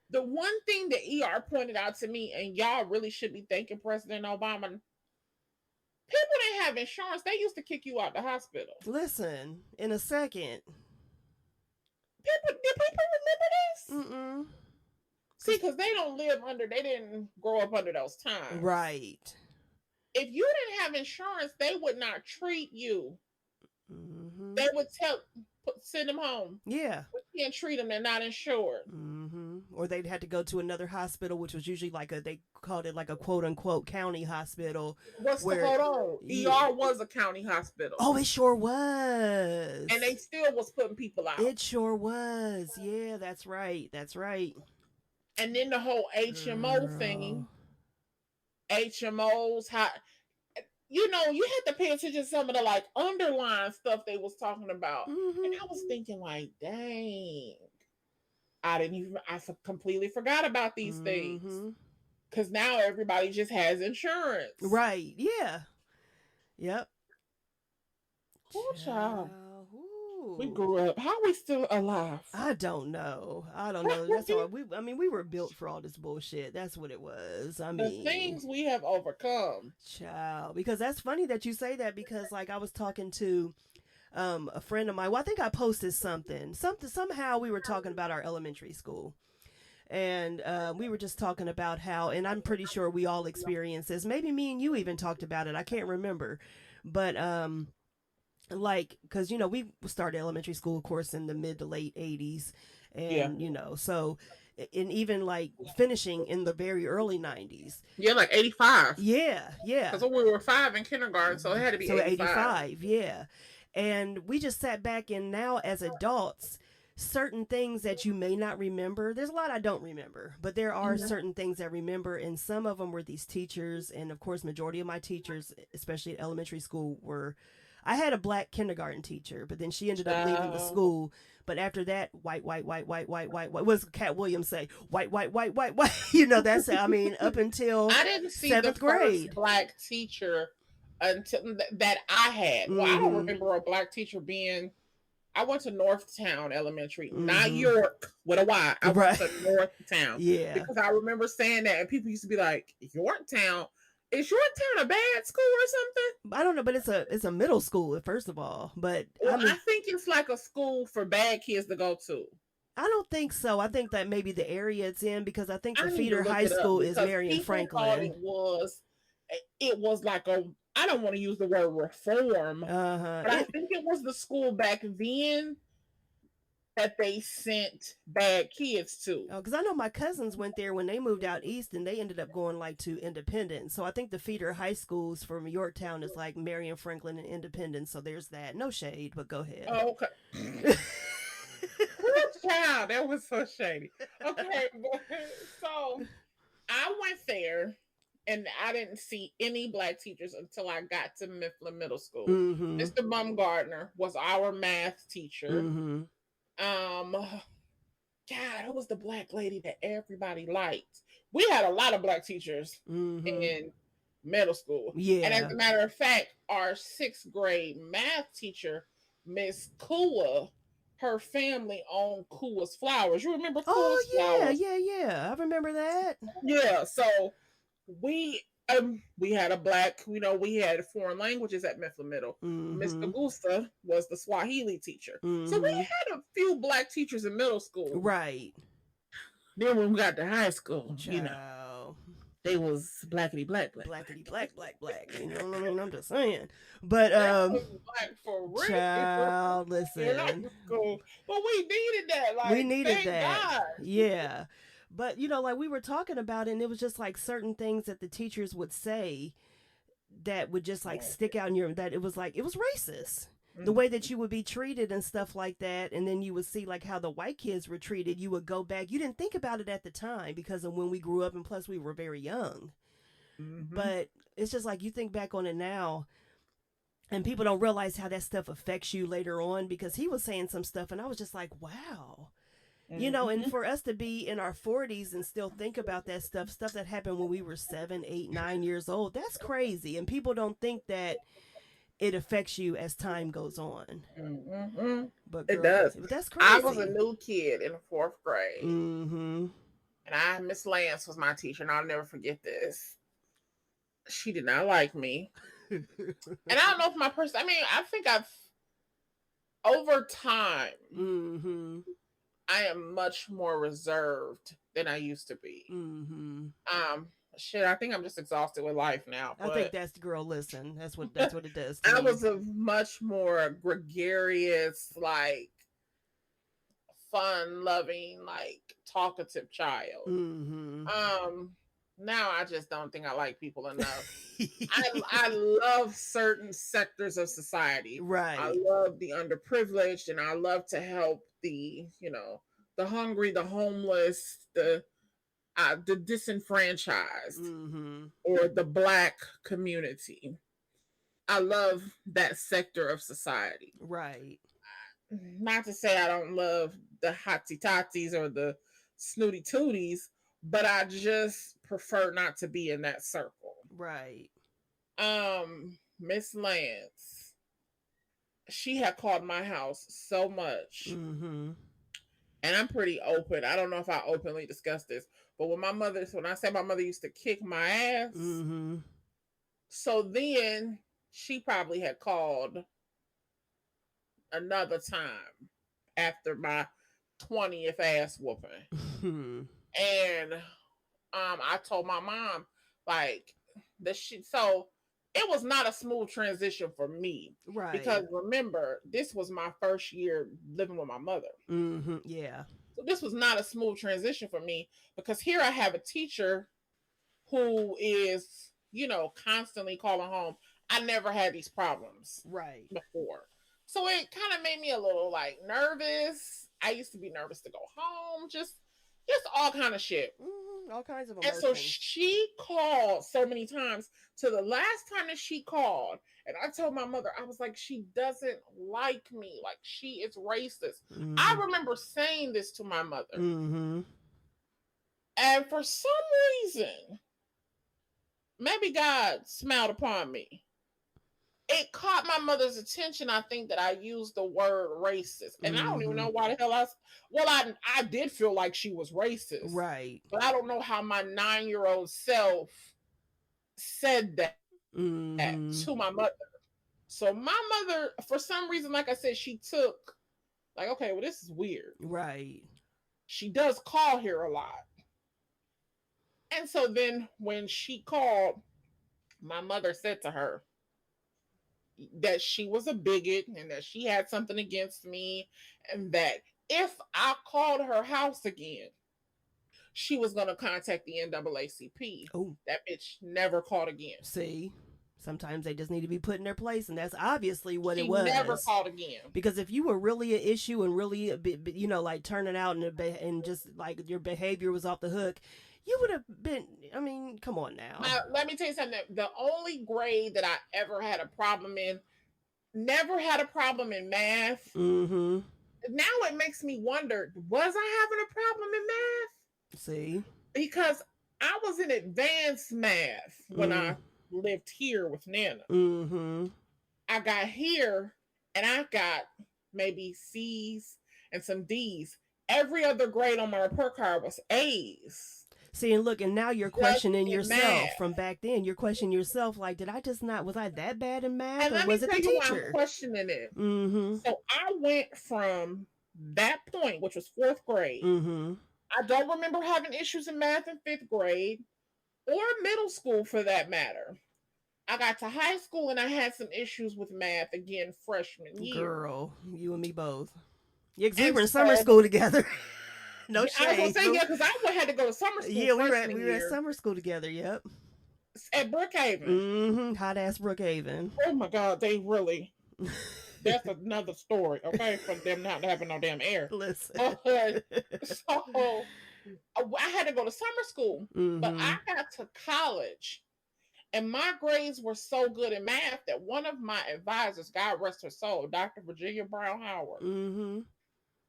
The one thing that ER pointed out to me, and y'all really should be thanking President Obama, people didn't have insurance. They used to kick you out the hospital. Listen, in a second. Did people remember this? Mm-mm. See, because they didn't grow up under those times. Right. If you didn't have insurance, they would not treat you. Mm-hmm. They would send them home. Yeah. We can't treat them. They're not insured. Mm-hmm. Or they'd had to go to another hospital, which was usually they called it like a quote unquote county hospital. Hold on? ER was a county hospital. Oh, it sure was. And they still was putting people out. It sure was. Yeah, that's right. That's right. And then the whole HMO thing. HMOs, you know, you had to pay attention to some of the like underlying stuff they was talking about. And I was Mm-hmm. thinking like, dang, I completely forgot about these things. Mm-hmm. Cause now everybody just has insurance. Right. Yeah. Yep. Poor child. Child. We Ooh. grew up. How are we still alive? I don't know. I don't know. That's all. I mean, we were built for all this bullshit. That's what it was. I The mean, things we have overcome. child. Because that's funny that you say that because, like, I was talking to a friend of mine. Well, I think I posted something. Somehow we were talking about our elementary school. And we were just talking about how, and I'm pretty sure we all experienced this. Maybe me and you even talked about it. I can't remember. But like because we started elementary school of course in the mid to late 80s, Yeah. and so and even like finishing in the very early 90s. Yeah, like 85. Yeah, yeah. Because we were 5 in kindergarten, so it had to be So 85. 85, yeah. And we just sat back, and now as adults, certain things that you may not remember, there's a lot I don't remember, but there are certain things I remember, and some of them were these teachers. And of course majority of my teachers, especially at elementary school, were, I had a black kindergarten teacher, but then she ended up leaving the school. But after that, white, white, white, white, white, white, white. What does Cat Williams say? White, white, white, white, white. That's, I mean, up until I didn't see the seventh grade. first black teacher until that I had. Well, I don't remember a black teacher being. I went to Northtown Elementary, not York with a Y. I went to Northtown. Yeah. Because I remember saying that, and people used to be like, Yorktown? Is Yorktown a bad school or something? I don't know, but it's a middle school, first of all. But Well, I mean, I think it's like a school for bad kids to go to. I don't think so. I think that maybe the area it's in, because I think the I need to feeder look high it up school is because Marion people thought Franklin. it was like a, I don't want to use the word reform, but I think it was the school back then that they sent bad kids to. Oh, because I know my cousins went there when they moved out east, and they ended up going like to Independence. So I think the feeder high schools from Yorktown is like Marion Franklin and Independence. So there's that. No shade, but go ahead. Oh, okay. Poor child, that was so shady. Okay, so I went there, and I didn't see any black teachers until I got to Mifflin Middle School. Mr. Bumgardner was our math teacher. God, it was the black lady that everybody liked. We had a lot of black teachers in middle school. Yeah. And as a matter of fact, our 6th grade math teacher, Miss Kua, her family owned Kua's Flowers. You remember Kua's Flowers? Yeah. I remember that. Yeah. So we had a black, we had foreign languages at Mifflin Middle. Mr. Gusta was the Swahili teacher. So we had a few black teachers in middle school. Right. Then when we got to high school, they was blackity black. Blackity black. You know what I mean? I'm just saying. But black for real. Child, listen. School. But we needed that. Like, we needed that. God. Yeah. But like we were talking about it, and it was just like certain things that the teachers would say that would just like stick out in your, that it was racist. The way that you would be treated and stuff like that. And then you would see like how the white kids were treated. You would go back. You didn't think about it at the time because of when we grew up, and plus we were very young. But it's just like you think back on it now, and people don't realize how that stuff affects you later on, because he was saying some stuff and I was just like, wow. And for us to be in our 40s and still think about that stuff that happened when we were 7, 8, 9 years old, that's crazy. And people don't think that it affects you as time goes on. But girl, it does. That's crazy. I was a new kid in the 4th grade. And Miss Lance was my teacher, and I'll never forget this. She did not like me. And I don't know if my person, I think over time, I am much more reserved than I used to be. I think I'm just exhausted with life now. I think that's the girl. Listen, that's what it does. I was a much more gregarious, like fun-loving, like talkative child. Now I just don't think I like people enough. I love certain sectors of society. Right. I love the underprivileged, and I love to help the hungry, the homeless, the disenfranchised, or the Black community. I love that sector of society. Right. Not to say I don't love the hottie totties or the snooty tooties, but I just prefer not to be in that circle. Right. Miss Lance, she had called my house so much. Mm-hmm. And I'm pretty open. I don't know if I openly discuss this, but when I say my mother used to kick my ass, Mm-hmm. so then she probably had called another time after my 20th ass whooping. Mm-hmm. And I told my mom, like, so it was not a smooth transition for me. Right. Because remember, this was my first year living with my mother. Mm-hmm. Yeah. So this was not a smooth transition for me, because here I have a teacher who is, constantly calling home. I never had these problems right before. So it kind of made me a little like nervous. I used to be nervous to go home, just all kind of shit. All kinds of emotions. And so she called so many times, to the last time that she called, and I told my mother, I was like, she doesn't like me. Like, she is racist. Mm-hmm. I remember saying this to my mother. Mm-hmm. And for some reason, maybe God smiled upon me. It caught my mother's attention, I think, that I used the word racist. And I don't even know why the hell I did feel like she was racist. Right. But I don't know how my 9-year-old self said that to my mother. So my mother, for some reason, like I said, she took, like, okay, well, this is weird. Right. She does call here a lot. And so then when she called, my mother said to her that she was a bigot and that she had something against me, and that if I called her house again, she was going to contact the NAACP. Oh. That bitch never called again. See? Sometimes they just need to be put in their place, and that's obviously what it was. She never called again. Because if you were really an issue and really, like turning out and just like your behavior was off the hook, you would have been, I mean, come on now. Let me tell you something. The only grade that I ever had a problem in, never had a problem in math. Mm-hmm. Now it makes me wonder, was I having a problem in math? See? Because I was in advanced math when I lived here with Nana. Mm-hmm. I got here and I got maybe C's and some D's. Every other grade on my report card was A's. See, and look, and now you're questioning yourself from back then. You're questioning yourself, like, was I that bad in math, or was it the teacher? Why I'm questioning it. Mm-hmm. So I went from that point, which was 4th grade. Mm-hmm. I don't remember having issues in math in 5th grade, or middle school for that matter. I got to high school and I had some issues with math again freshman year. Girl, you and me both. Yeah, because we were in summer school together. No shade. I was going to say, yeah, because I had to go to summer school. Yeah, we were at summer school together, yep. At Brookhaven. Mm-hmm. Hot ass Brookhaven. Oh my God, they really... That's another story, okay, for them not having no damn air. Listen. So I had to go to summer school, but I got to college, and my grades were so good in math that one of my advisors, God rest her soul, Dr. Virginia Brown Howard,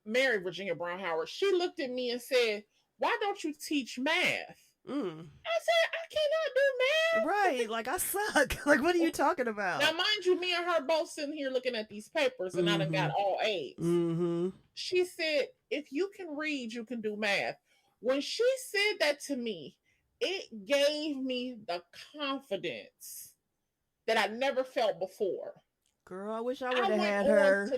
Mary Virginia Brown Howard, she looked at me and said, "Why don't you teach math?" I said, "I cannot do math." Right, like I suck. Like, what are you talking about? Now, mind you, me and her both sitting here looking at these papers, and I done got all A's. She said, "If you can read, you can do math." When she said that to me, it gave me the confidence that I never felt before. Girl, I wish I would have had her.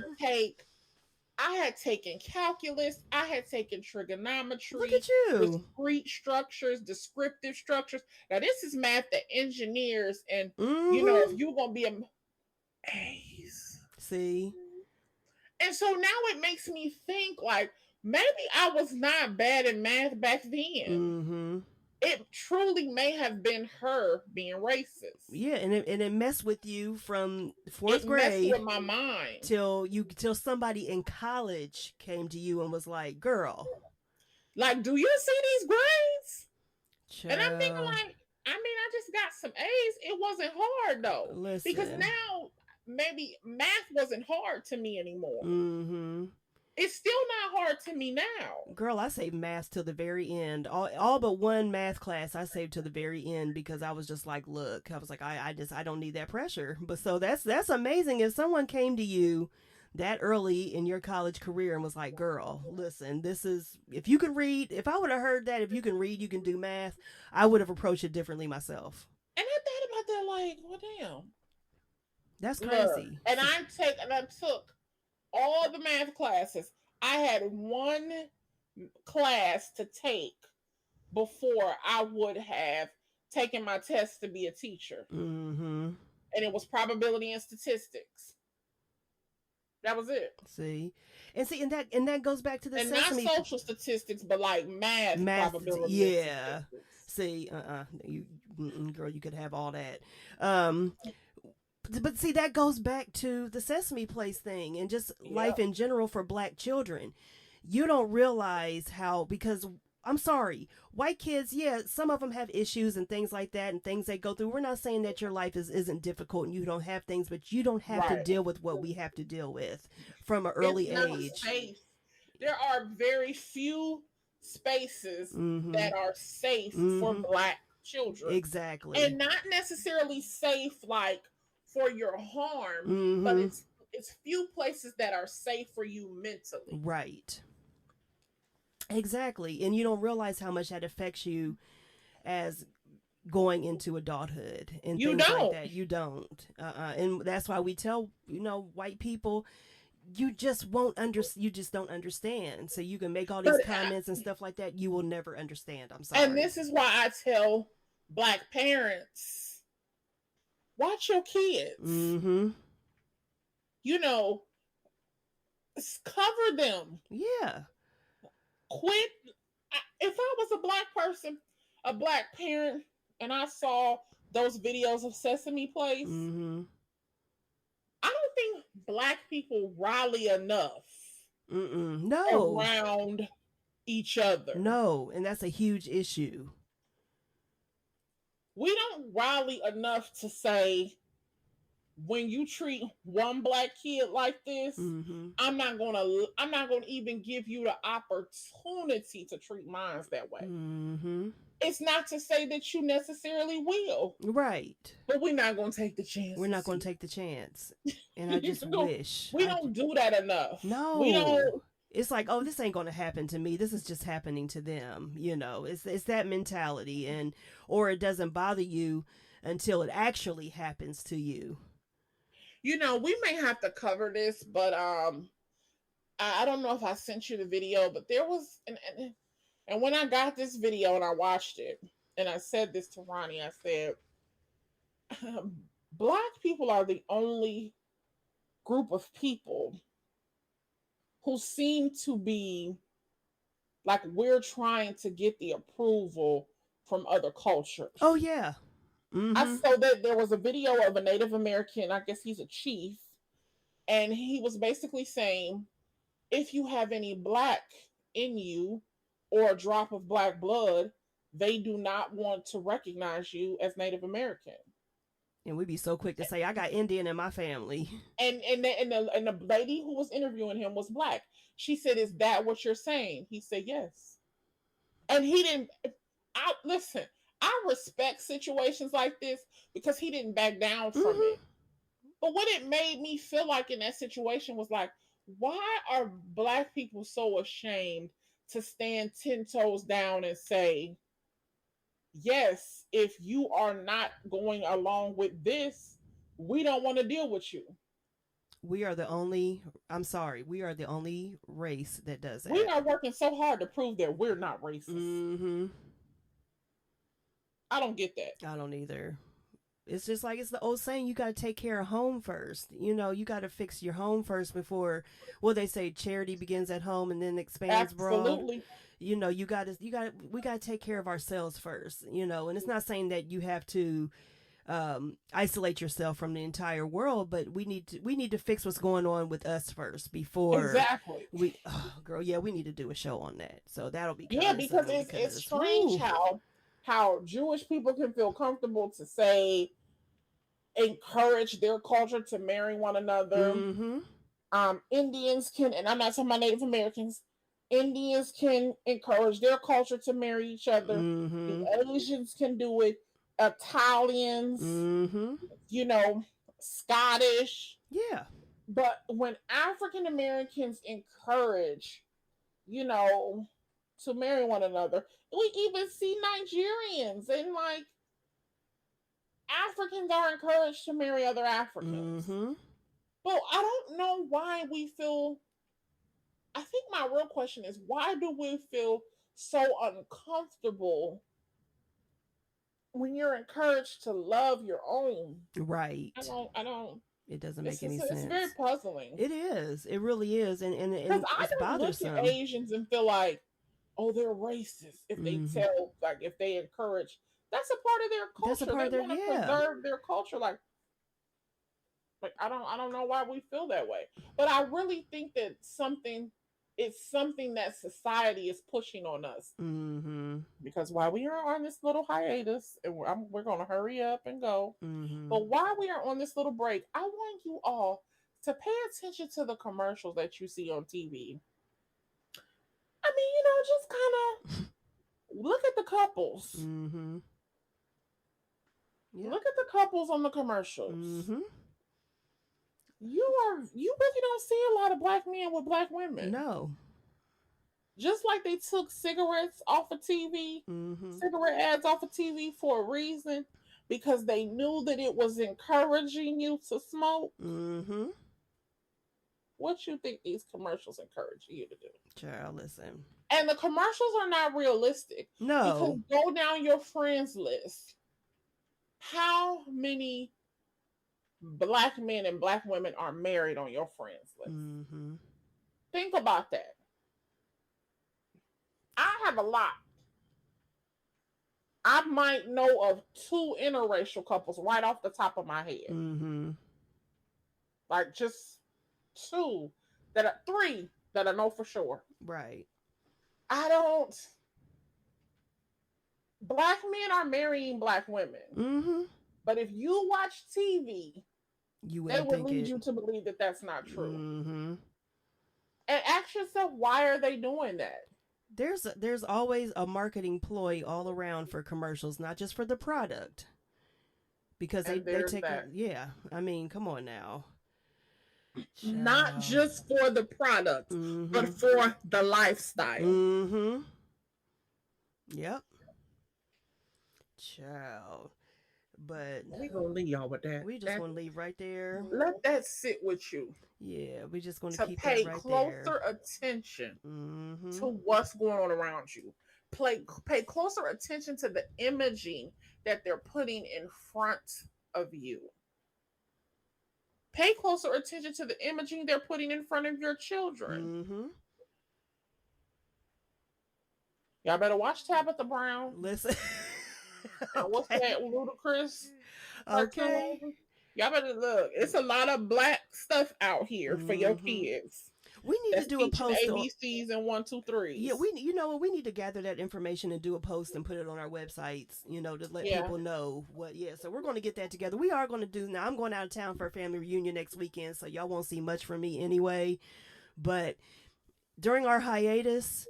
I had taken calculus. I had taken trigonometry. Look at you. Discrete structures, descriptive structures. Now, this is math that engineers and, if you're going to be A's. See? And so now it makes me think, like, maybe I was not bad in math back then. It truly may have been her being racist. Yeah, and it messed with you from 4th grade. It messed with my mind till somebody in college came to you and was like, "Girl, like, do you see these grades?" Child. And I'm thinking, like, I mean, I just got some A's. It wasn't hard though, because Listen. now maybe math wasn't hard to me anymore. Mm-hmm. It's still not hard to me now. Girl, I saved math till the very end. All but one math class I saved till the very end because I was just like, look, I was like, I don't need that pressure. But so that's amazing. If someone came to you that early in your college career and was like, girl, listen, this is, if you can read, if I would have heard that, if you can read, you can do math, I would have approached it differently myself. And I thought about that like, well, damn. That's Look, crazy. and I took all the math classes. I had one class to take before I would have taken my test to be a teacher. Mm-hmm. And it was probability and statistics. That was it. See, and that goes back to the and Sesame. Not social statistics, but like math probability. Yeah. See, you, girl, you could have all that. But see, that goes back to the Sesame Place thing and just life in general for Black children. You don't realize how, because I'm sorry, white kids, yeah, some of them have issues and things like that and things they go through. We're not saying that your life isn't difficult and you don't have things, but you don't have to deal with what we have to deal with from an early age. Safe. There are very few spaces that are safe for Black children. Exactly. And not necessarily safe like for your harm, but it's few places that are safe for you mentally. Right. Exactly. And you don't realize how much that affects you as going into adulthood and things like that. You don't. And that's why we tell, white people, you just you just don't understand. So you can make all these comments and stuff like that. You will never understand. I'm sorry. And this is why I tell Black parents, watch your kids. Cover them. Yeah. Quit. If I was a Black person, a Black parent, and I saw those videos of Sesame Place, I don't think Black people rally enough around each other. No, and that's a huge issue. We don't rally enough to say, when you treat one Black kid like this, I'm not gonna even give you the opportunity to treat mine that way. It's not to say that you necessarily will, right? But we're not gonna take the chance. We're not gonna take the chance, and I just wish we don't do that enough. No, we don't. It's like, oh, this ain't gonna happen to me. This is just happening to them. It's that mentality, or it doesn't bother you until it actually happens to you. We may have to cover this, but I don't know if I sent you the video, but there was and when I got this video and I watched it, and I said this to Ronnie, I said, Black people are the only group of people who seem to be like we're trying to get the approval from other cultures. Oh yeah. I saw that there was a video of a Native American, I guess he's a chief, and he was basically saying, if you have any Black in you or a drop of Black blood, they do not want to recognize you as Native American. And we'd be so quick to say, I got Indian in my family. And the lady who was interviewing him was Black. She said, is that what you're saying? He said, yes. And he didn't, listen, I respect situations like this because he didn't back down from it. But what it made me feel like in that situation was like, why are Black people so ashamed to stand 10 toes down and say, yes, if you are not going along with this, we don't want to deal with you. We are the only race that does that. We are working so hard to prove that we're not racist. I don't get that. I don't either. It's just like, it's the old saying, you got to take care of home first. You got to fix your home first before, they say charity begins at home and then expands abroad. Absolutely. We got to take care of ourselves first, and it's not saying that you have to isolate yourself from the entire world, but we need to fix what's going on with us first before we need to do a show on that. So that'll be because it's strange how how Jewish people can feel comfortable to say, encourage their culture to marry one another. Mm-hmm. Indians can, and I'm not talking about Native Americans, Indians can encourage their culture to marry each other. The Mm-hmm. Asians can do it. Italians, Mm-hmm. you know, Scottish. Yeah. But when African Americans encourage, you know, to marry one another, we even see Nigerians and like Africans are encouraged to marry other Africans. Mm-hmm. But I don't know why we feel. I think my real question is, why do we feel so uncomfortable when you're encouraged to love your own? Right. I don't. It doesn't make any It's very sense. puzzling. It is. It really is, Because and I it's don't look at bothersome. Asians and feel like, oh, they're racist if they Mm-hmm. tell, like, if they encourage. That's a part of their That's a culture. part of They their, want to yeah. preserve their culture. Like I don't know why we feel that way. But I really think that it's something that society is pushing on us. Mm-hmm. Because while we are on this little hiatus, and we're going to hurry up and go, Mm-hmm. but while we are on this little break, I want you all to pay attention to the commercials that you see on TV. I mean, just kind of look at the couples. Mm-hmm. Yep. Look at the couples on the commercials. Mm-hmm. You really don't see a lot of black men with black women. No. Just like they took cigarettes off of TV, mm-hmm. cigarette ads off of TV for a reason, because they knew that it was encouraging you to smoke. Mm-hmm. What you think these commercials encourage you to do? Child, listen. And the commercials are not realistic. No. Because go down your friends list. How many black men and black women are married on your friends list? Mm-hmm. Think about that. I have a lot. I might know of 2 interracial couples right off the top of my head. Mm-hmm. Like just 3 that I know for sure. Right. Black men are marrying black women. Mm-hmm. But if you watch TV, they would lead you to believe that that's not true. Mm-hmm. And ask yourself, why are they doing that? There's always a marketing ploy all around for commercials, not just for the product. Because they take yeah. I mean, come on now. Child. Not just for the product, mm-hmm. but for the lifestyle. Mm-hmm. Yep. Child. But we gonna leave y'all with that. We just want to leave right there. Let that sit with you. Yeah, we just going to keep pay that right closer there. attention mm-hmm. to what's going on around you. Pay closer attention to the imaging that they're putting in front of you. Pay closer attention to the imaging they're putting in front of your children. Mm-hmm. Y'all better watch Tabitha Brown. Listen. Okay. What's that, Ludacris? Okay. Y'all better look. It's a lot of black stuff out here for your kids. We need to do a post on ABCs and 1, 2, 3. Yeah, we need to gather that information and do a post and put it on our websites, to let people know what. Yeah, so we're going to get that together. We are going to do now. I'm going out of town for a family reunion next weekend, so y'all won't see much from me anyway. But during our hiatus,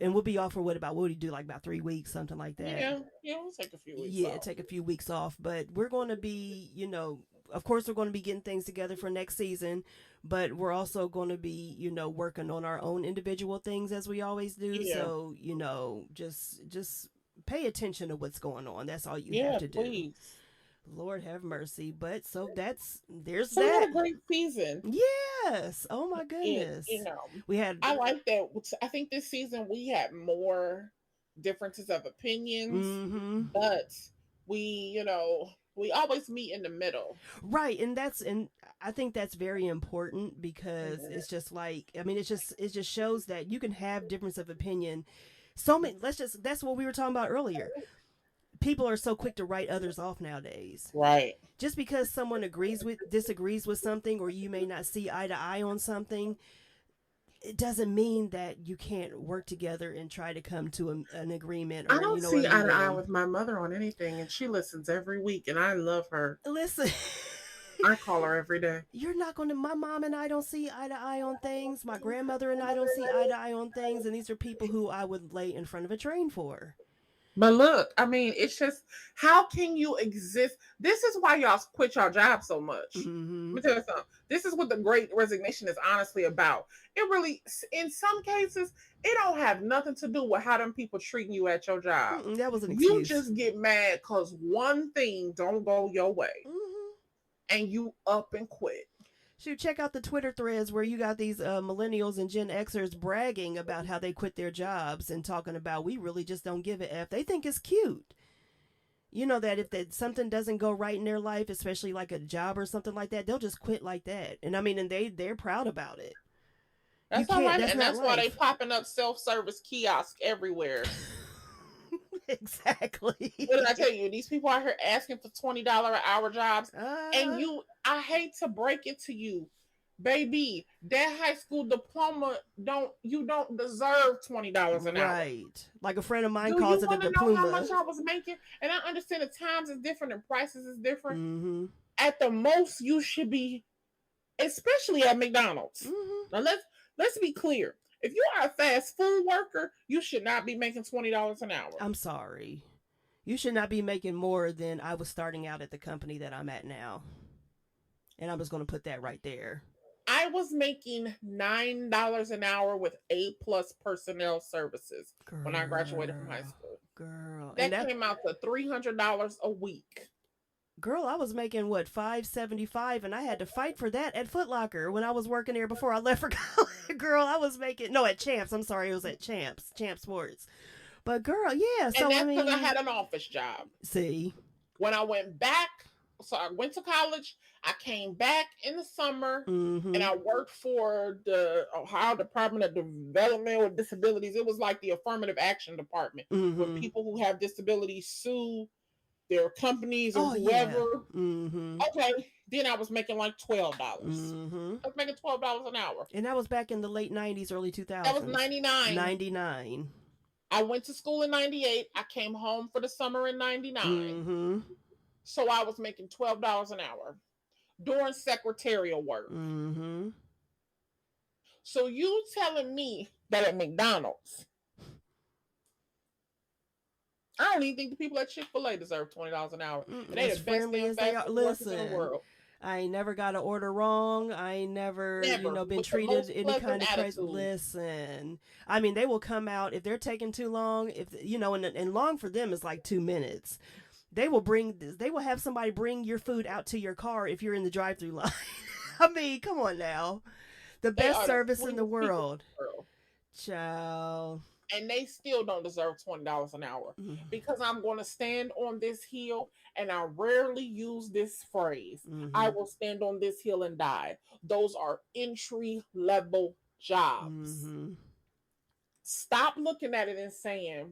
and we'll be off for what would you do, like about 3 weeks, something like that. Yeah, we'll take a few weeks. Yeah, take a few weeks off, but we're going to be, of course, we're going to be getting things together for next season. But we're also going to be, working on our own individual things as we always do. Yeah. So, just pay attention to what's going on. That's all you have to do. Please. Lord have mercy. But there's that. We had a great season. Yes. Oh my goodness. I like that. I think this season we had more differences of opinions, mm-hmm. but we always meet in the middle. Right. And I think that's very important because it's just like, it just shows that you can have difference of opinion. That's what we were talking about earlier. People are so quick to write others off nowadays. Right. Just because someone disagrees with something, or you may not see eye to eye on something, it doesn't mean that you can't work together and try to come to an agreement, I or don't you know, see a eye to eye minimum. with my mother on anything, and she listens every week, and I love her. Listen. I call her every day. You're not going to, my mom and I don't see eye to eye on things. My grandmother and I don't see eye to eye on things. And these are people who I would lay in front of a train for. But look, I mean, it's just how can you exist? This is why y'all quit your job so much. Mm-hmm. Let me tell you something. This is what the Great Resignation is honestly about. It really, in some cases, it don't have nothing to do with how them people treating you at your job. That was an You excuse. just get mad because one thing don't go your way, Mm-hmm. and you up and quit. Shoot, check out the Twitter threads where you got these millennials and Gen Xers bragging about how they quit their jobs and talking about we really just don't give a F. They think it's cute. You know that if that something doesn't go right in their life, especially like a job or something like that, they'll just quit like that. And I mean, and they're proud about it. You That's all can't. right, That's and not that's why they life. popping up self-service kiosks everywhere. Exactly. What did I tell you? These people out here asking for $20 an hour jobs, and Uh, I hate to break it to you, baby, that high school diploma you don't deserve $20 an hour. right. Like a friend of mine Do you calls it a want to know how diploma. much I was making? And I understand the times is different and prices is different. Mm-hmm. At the most, you should be, especially at McDonald's. Mm-hmm. Now let's be clear. If you are a fast food worker, you should not be making $20 an hour. I'm sorry. You should not be making more than I was starting out at the company that I'm at now. And I'm just going to put that right there. I was making $9 an hour with A+ personnel services when I graduated from high school. Girl. That came out to $300 a week. Girl, I was making what, $5.75, and I had to fight for that at Foot Locker when I was working there before I left for college. Girl, I was making at Champs. I'm sorry, it was at Champs Sports. But girl, yeah. So and that's because I had an office job. See, when I went back, so I went to college. I came back in the summer, mm-hmm. and I worked for the Ohio Department of Development with Disabilities. It was like the affirmative action department, mm-hmm. where people who have disabilities sue their companies or whoever. Yeah. Mm-hmm. Okay, then I was making like $12. Mm-hmm. I was making $12 an hour, and that was back in the late '90s, early 2000s. That was 99. 99. I went to school in 98. I came home for the summer in 99. Mm-hmm. So I was making $12 an hour doing secretarial work. Mm-hmm. So you telling me that at McDonald's, I don't even think the people at Chick-fil-A deserve $20 an hour. And they the best damn fast food workers in the world. I ain't never got an order wrong. I ain't never been treated any kind of crazy. Listen, I mean, they will come out if they're taking too long. If and long for them is like 2 minutes. They will have somebody bring your food out to your car if you're in the drive-through line. I mean, come on now, the best service in the world, child. And they still don't deserve $20 an hour, because I'm going to stand on this hill, and I rarely use this phrase. I will stand on this hill and die. Those are entry level jobs. Stop looking at it and saying,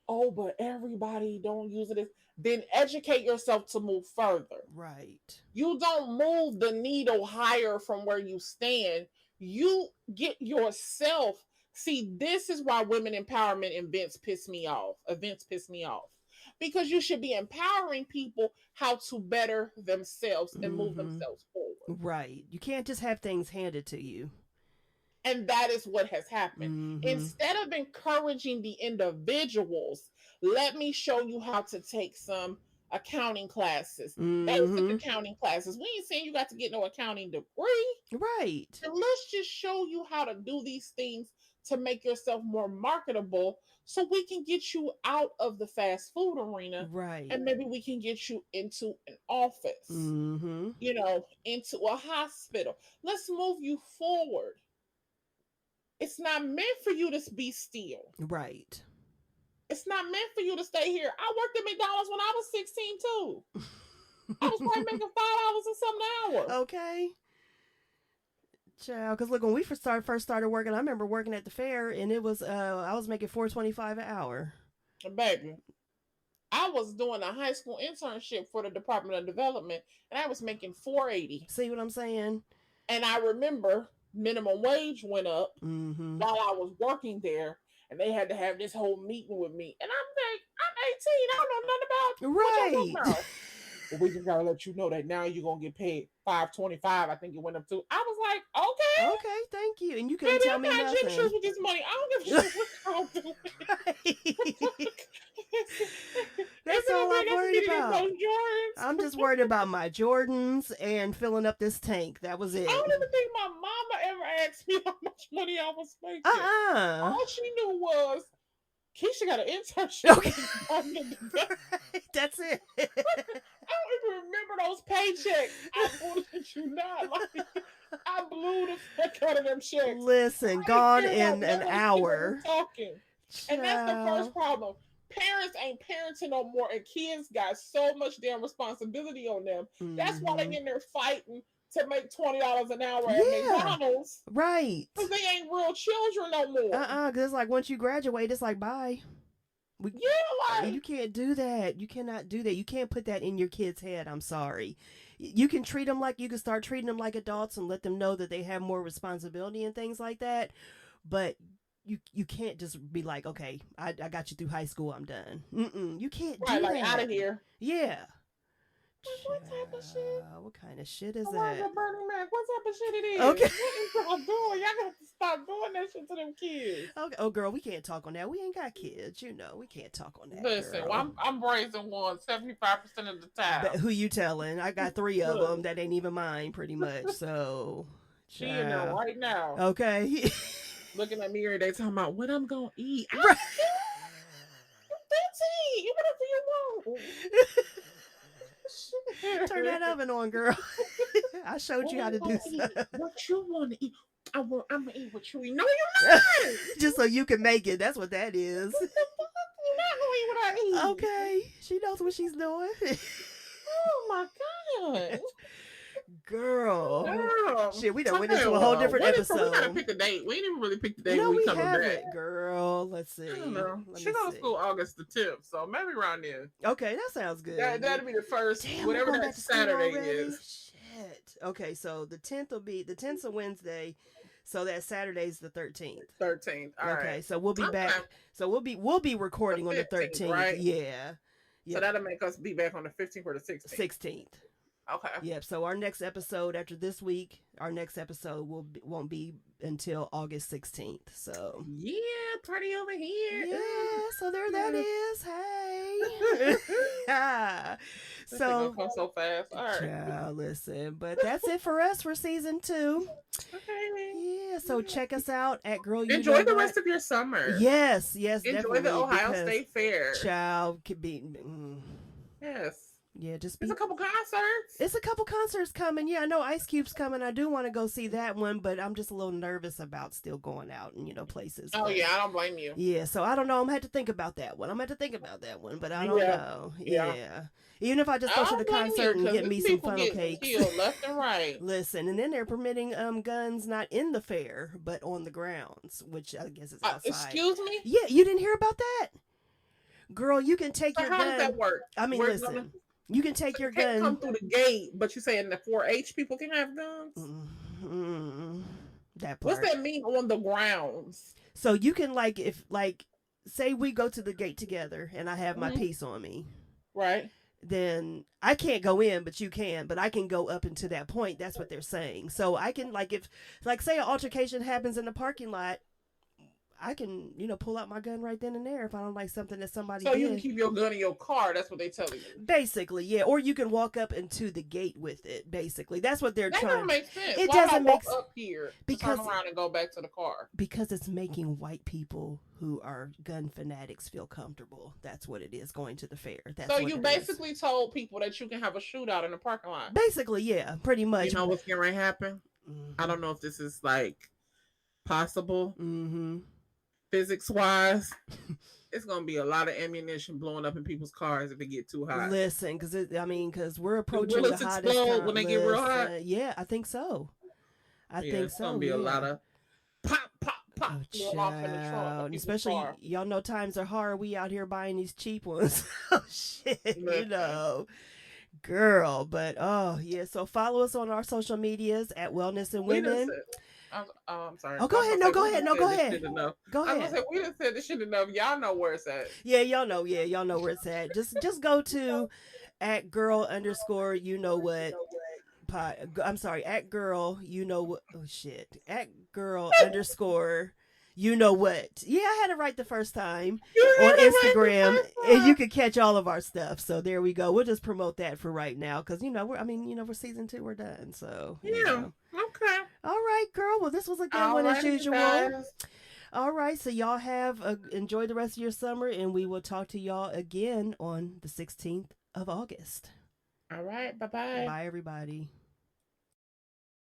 oh, but everybody don't use it. Then educate yourself to move further. Right. You don't move the needle higher from where you stand. You get yourself. See, this is why women empowerment events piss me off. Because you should be empowering people how to better themselves and move themselves forward. Right. You can't just have things handed to you. And that is what has happened. Instead of encouraging the individuals, let me show you how to take some accounting classes. Basic accounting classes. We ain't saying you got to get no accounting degree. Right. And let's just show you how to do these things to make yourself more marketable, so we can get you out of the fast food arena. Right. And maybe we can get you into an office, into a hospital. Let's move you forward. It's not meant for you to be still. Right. It's not meant for you to stay here. I worked at McDonald's when I was 16 too. I was probably making $5 and something an hour. Okay. Child, because look, when we first started working, I remember working at the fair, and it was I was making $4.25 an hour. Baby, I was doing a high school internship for the Department of Development, and I was making $4.80. See what I'm saying? And I remember minimum wage went up Mm-hmm. while I was working there, and they had to have this whole meeting with me. And I'm like, I'm 18. I don't know nothing about what y'all Right. talking about. But we just gotta let you know that now you're gonna get paid $5.25. I think it went up to. I was like, okay. Okay, thank you. And you couldn't Baby, tell I'm me not gym nothing. shoes with this money. I don't give a shit what y'all doing. Right. That's Is it all gonna I'm be enough for worried me to get about. those Jordans? I'm just worried about my Jordans and filling up this tank. That was I it. don't even think my mama ever asked me how much money I was making. Uh-uh. All she knew was Keisha got an internship. Okay. That's it. I don't even remember those paychecks. I bullshit you not. Like, I blew the fuck out of them checks. Listen, gone in an hour. Talking. And that's the first problem. Parents ain't parenting no more, and kids got so much damn responsibility on them. Mm-hmm. That's why they in there fighting to make $20 an hour at McDonald's. Right. Because they ain't real children no more. Because like once you graduate, it's like bye. You can't do that. You cannot do that. You can't put that in your kid's head. I'm sorry. You can treat them like, you can start treating them like adults and let them know that they have more responsibility and things like that. But you can't just be like, okay, I got you through high school, I'm done. You can't do that. Like out of here. Yeah. What type of shit? What kind of shit is that? that? Bernie Mac. What type of shit it is? Okay. What is y'all doing? Y'all got to stop doing that shit to them kids. Okay. Oh, girl, we can't talk on that. We ain't got kids, you know. We can't talk on that. Listen, well, I'm brazen one 75% of the time. But who you telling? I got 3 of them that ain't even mine, pretty much. So she in there right now. Okay. Looking at me every day, talking about what I'm gonna eat. Right. You 15. You whatever you want. Turn that oven on, girl. I showed you how to do stuff. What you want to eat? I'm gonna eat what you eat. No, you're not. Just so you can make it. That's what that is. What the fuck? You're not gonna eat what I eat. Okay, she knows what she's doing. Oh my god. Girl. Shit, we done went into a whole different episode. We gotta pick a date. We didn't even really pick the date. No, we coming haven't, back. girl. Let's see. I don't know. She goes to school August the 10th, so maybe around then. Okay, that sounds good. That'll be the first. Damn, whatever that Saturday is. Shit. Okay, so the 10th will be the 10th's a Wednesday, so that Saturday's the 13th. 13th. All right. Okay, so we'll be back. So we'll be recording on the 13th, right? Yeah. So that'll make us be back on the 15th or the 16th. 16th. Okay. Yep. So our next episode after this week, our next episode won't be until August 16th. So yeah, party over here. Yeah. So there that is. Hey. So come so fast. All right. Yeah, listen, but that's it for us for season 2. Okay. Yeah. So check us out at Girl. You Enjoy Know the What? rest of your summer. Yes. Enjoy the Ohio State Fair. Child could be. Yes. Yeah, just There's a couple concerts. It's a couple concerts coming. Yeah, I know Ice Cube's coming. I do want to go see that one, but I'm just a little nervous about still going out and places. Oh yeah, I don't blame you. Yeah, so I don't know. I'm gonna have to think about that one. But I don't know. Yeah. Even if I just go to the concert and get me some funnel cakes. Left and right. Listen, and then they're permitting guns not in the fair but on the grounds, which I guess is outside. Excuse me? Yeah, you didn't hear about that? Girl, you can take your gun. How does that work? I mean, listen. You can take your gun. Come through the gate, but you saying the 4-H people can have guns? That part. What's that mean on the grounds? So you can say we go to the gate together, and I have my piece on me, right? Then I can't go in, but you can. But I can go up into that point. That's what they're saying. So I can if say an altercation happens in the parking lot. I can, pull out my gun right then and there if I don't like something that somebody did. You can keep your gun in your car. That's what they tell you. Basically, yeah. Or you can walk up into the gate with it. Basically, that's what they're trying. That doesn't make sense. It Why doesn't make sense up here because turn around and go back to the car. Because it's making white people who are gun fanatics feel comfortable. That's what it is. Going to the fair. That's so what you basically told people that you can have a shootout in the parking lot. Basically, yeah, pretty much. You know what's getting ready to happen? I don't know if this is possible. Physics wise, it's gonna be a lot of ammunition blowing up in people's cars if it get too hot. Listen, because we're approaching the hottest time. When they get real hot. Yeah, I think so. I think so. It's gonna be a lot of pop, pop, pop. Off in the trunk, especially y'all know times are hard. We out here buying these cheap ones. Oh shit, girl. But so follow us on our social medias at Wellness and Women. I'm sorry. Oh, go ahead. No, go ahead. No, go ahead. Go I was ahead. gonna say we done said this shit enough. Y'all know where it's at. Yeah, y'all know. Yeah, y'all know where it's at. Just go to at girl underscore you know what. I'm sorry, at girl you know what. Oh shit, at girl underscore you know what. Yeah, I had it right the first time on Instagram, and you can catch all of our stuff. So there we go. We'll just promote that for right now because we're season 2, we're done. So yeah, okay. All right, girl. Well, this was a good one as usual. Guys. All right, so y'all enjoy the rest of your summer, and we will talk to y'all again on the 16th of August. All right, bye-bye. Bye, everybody.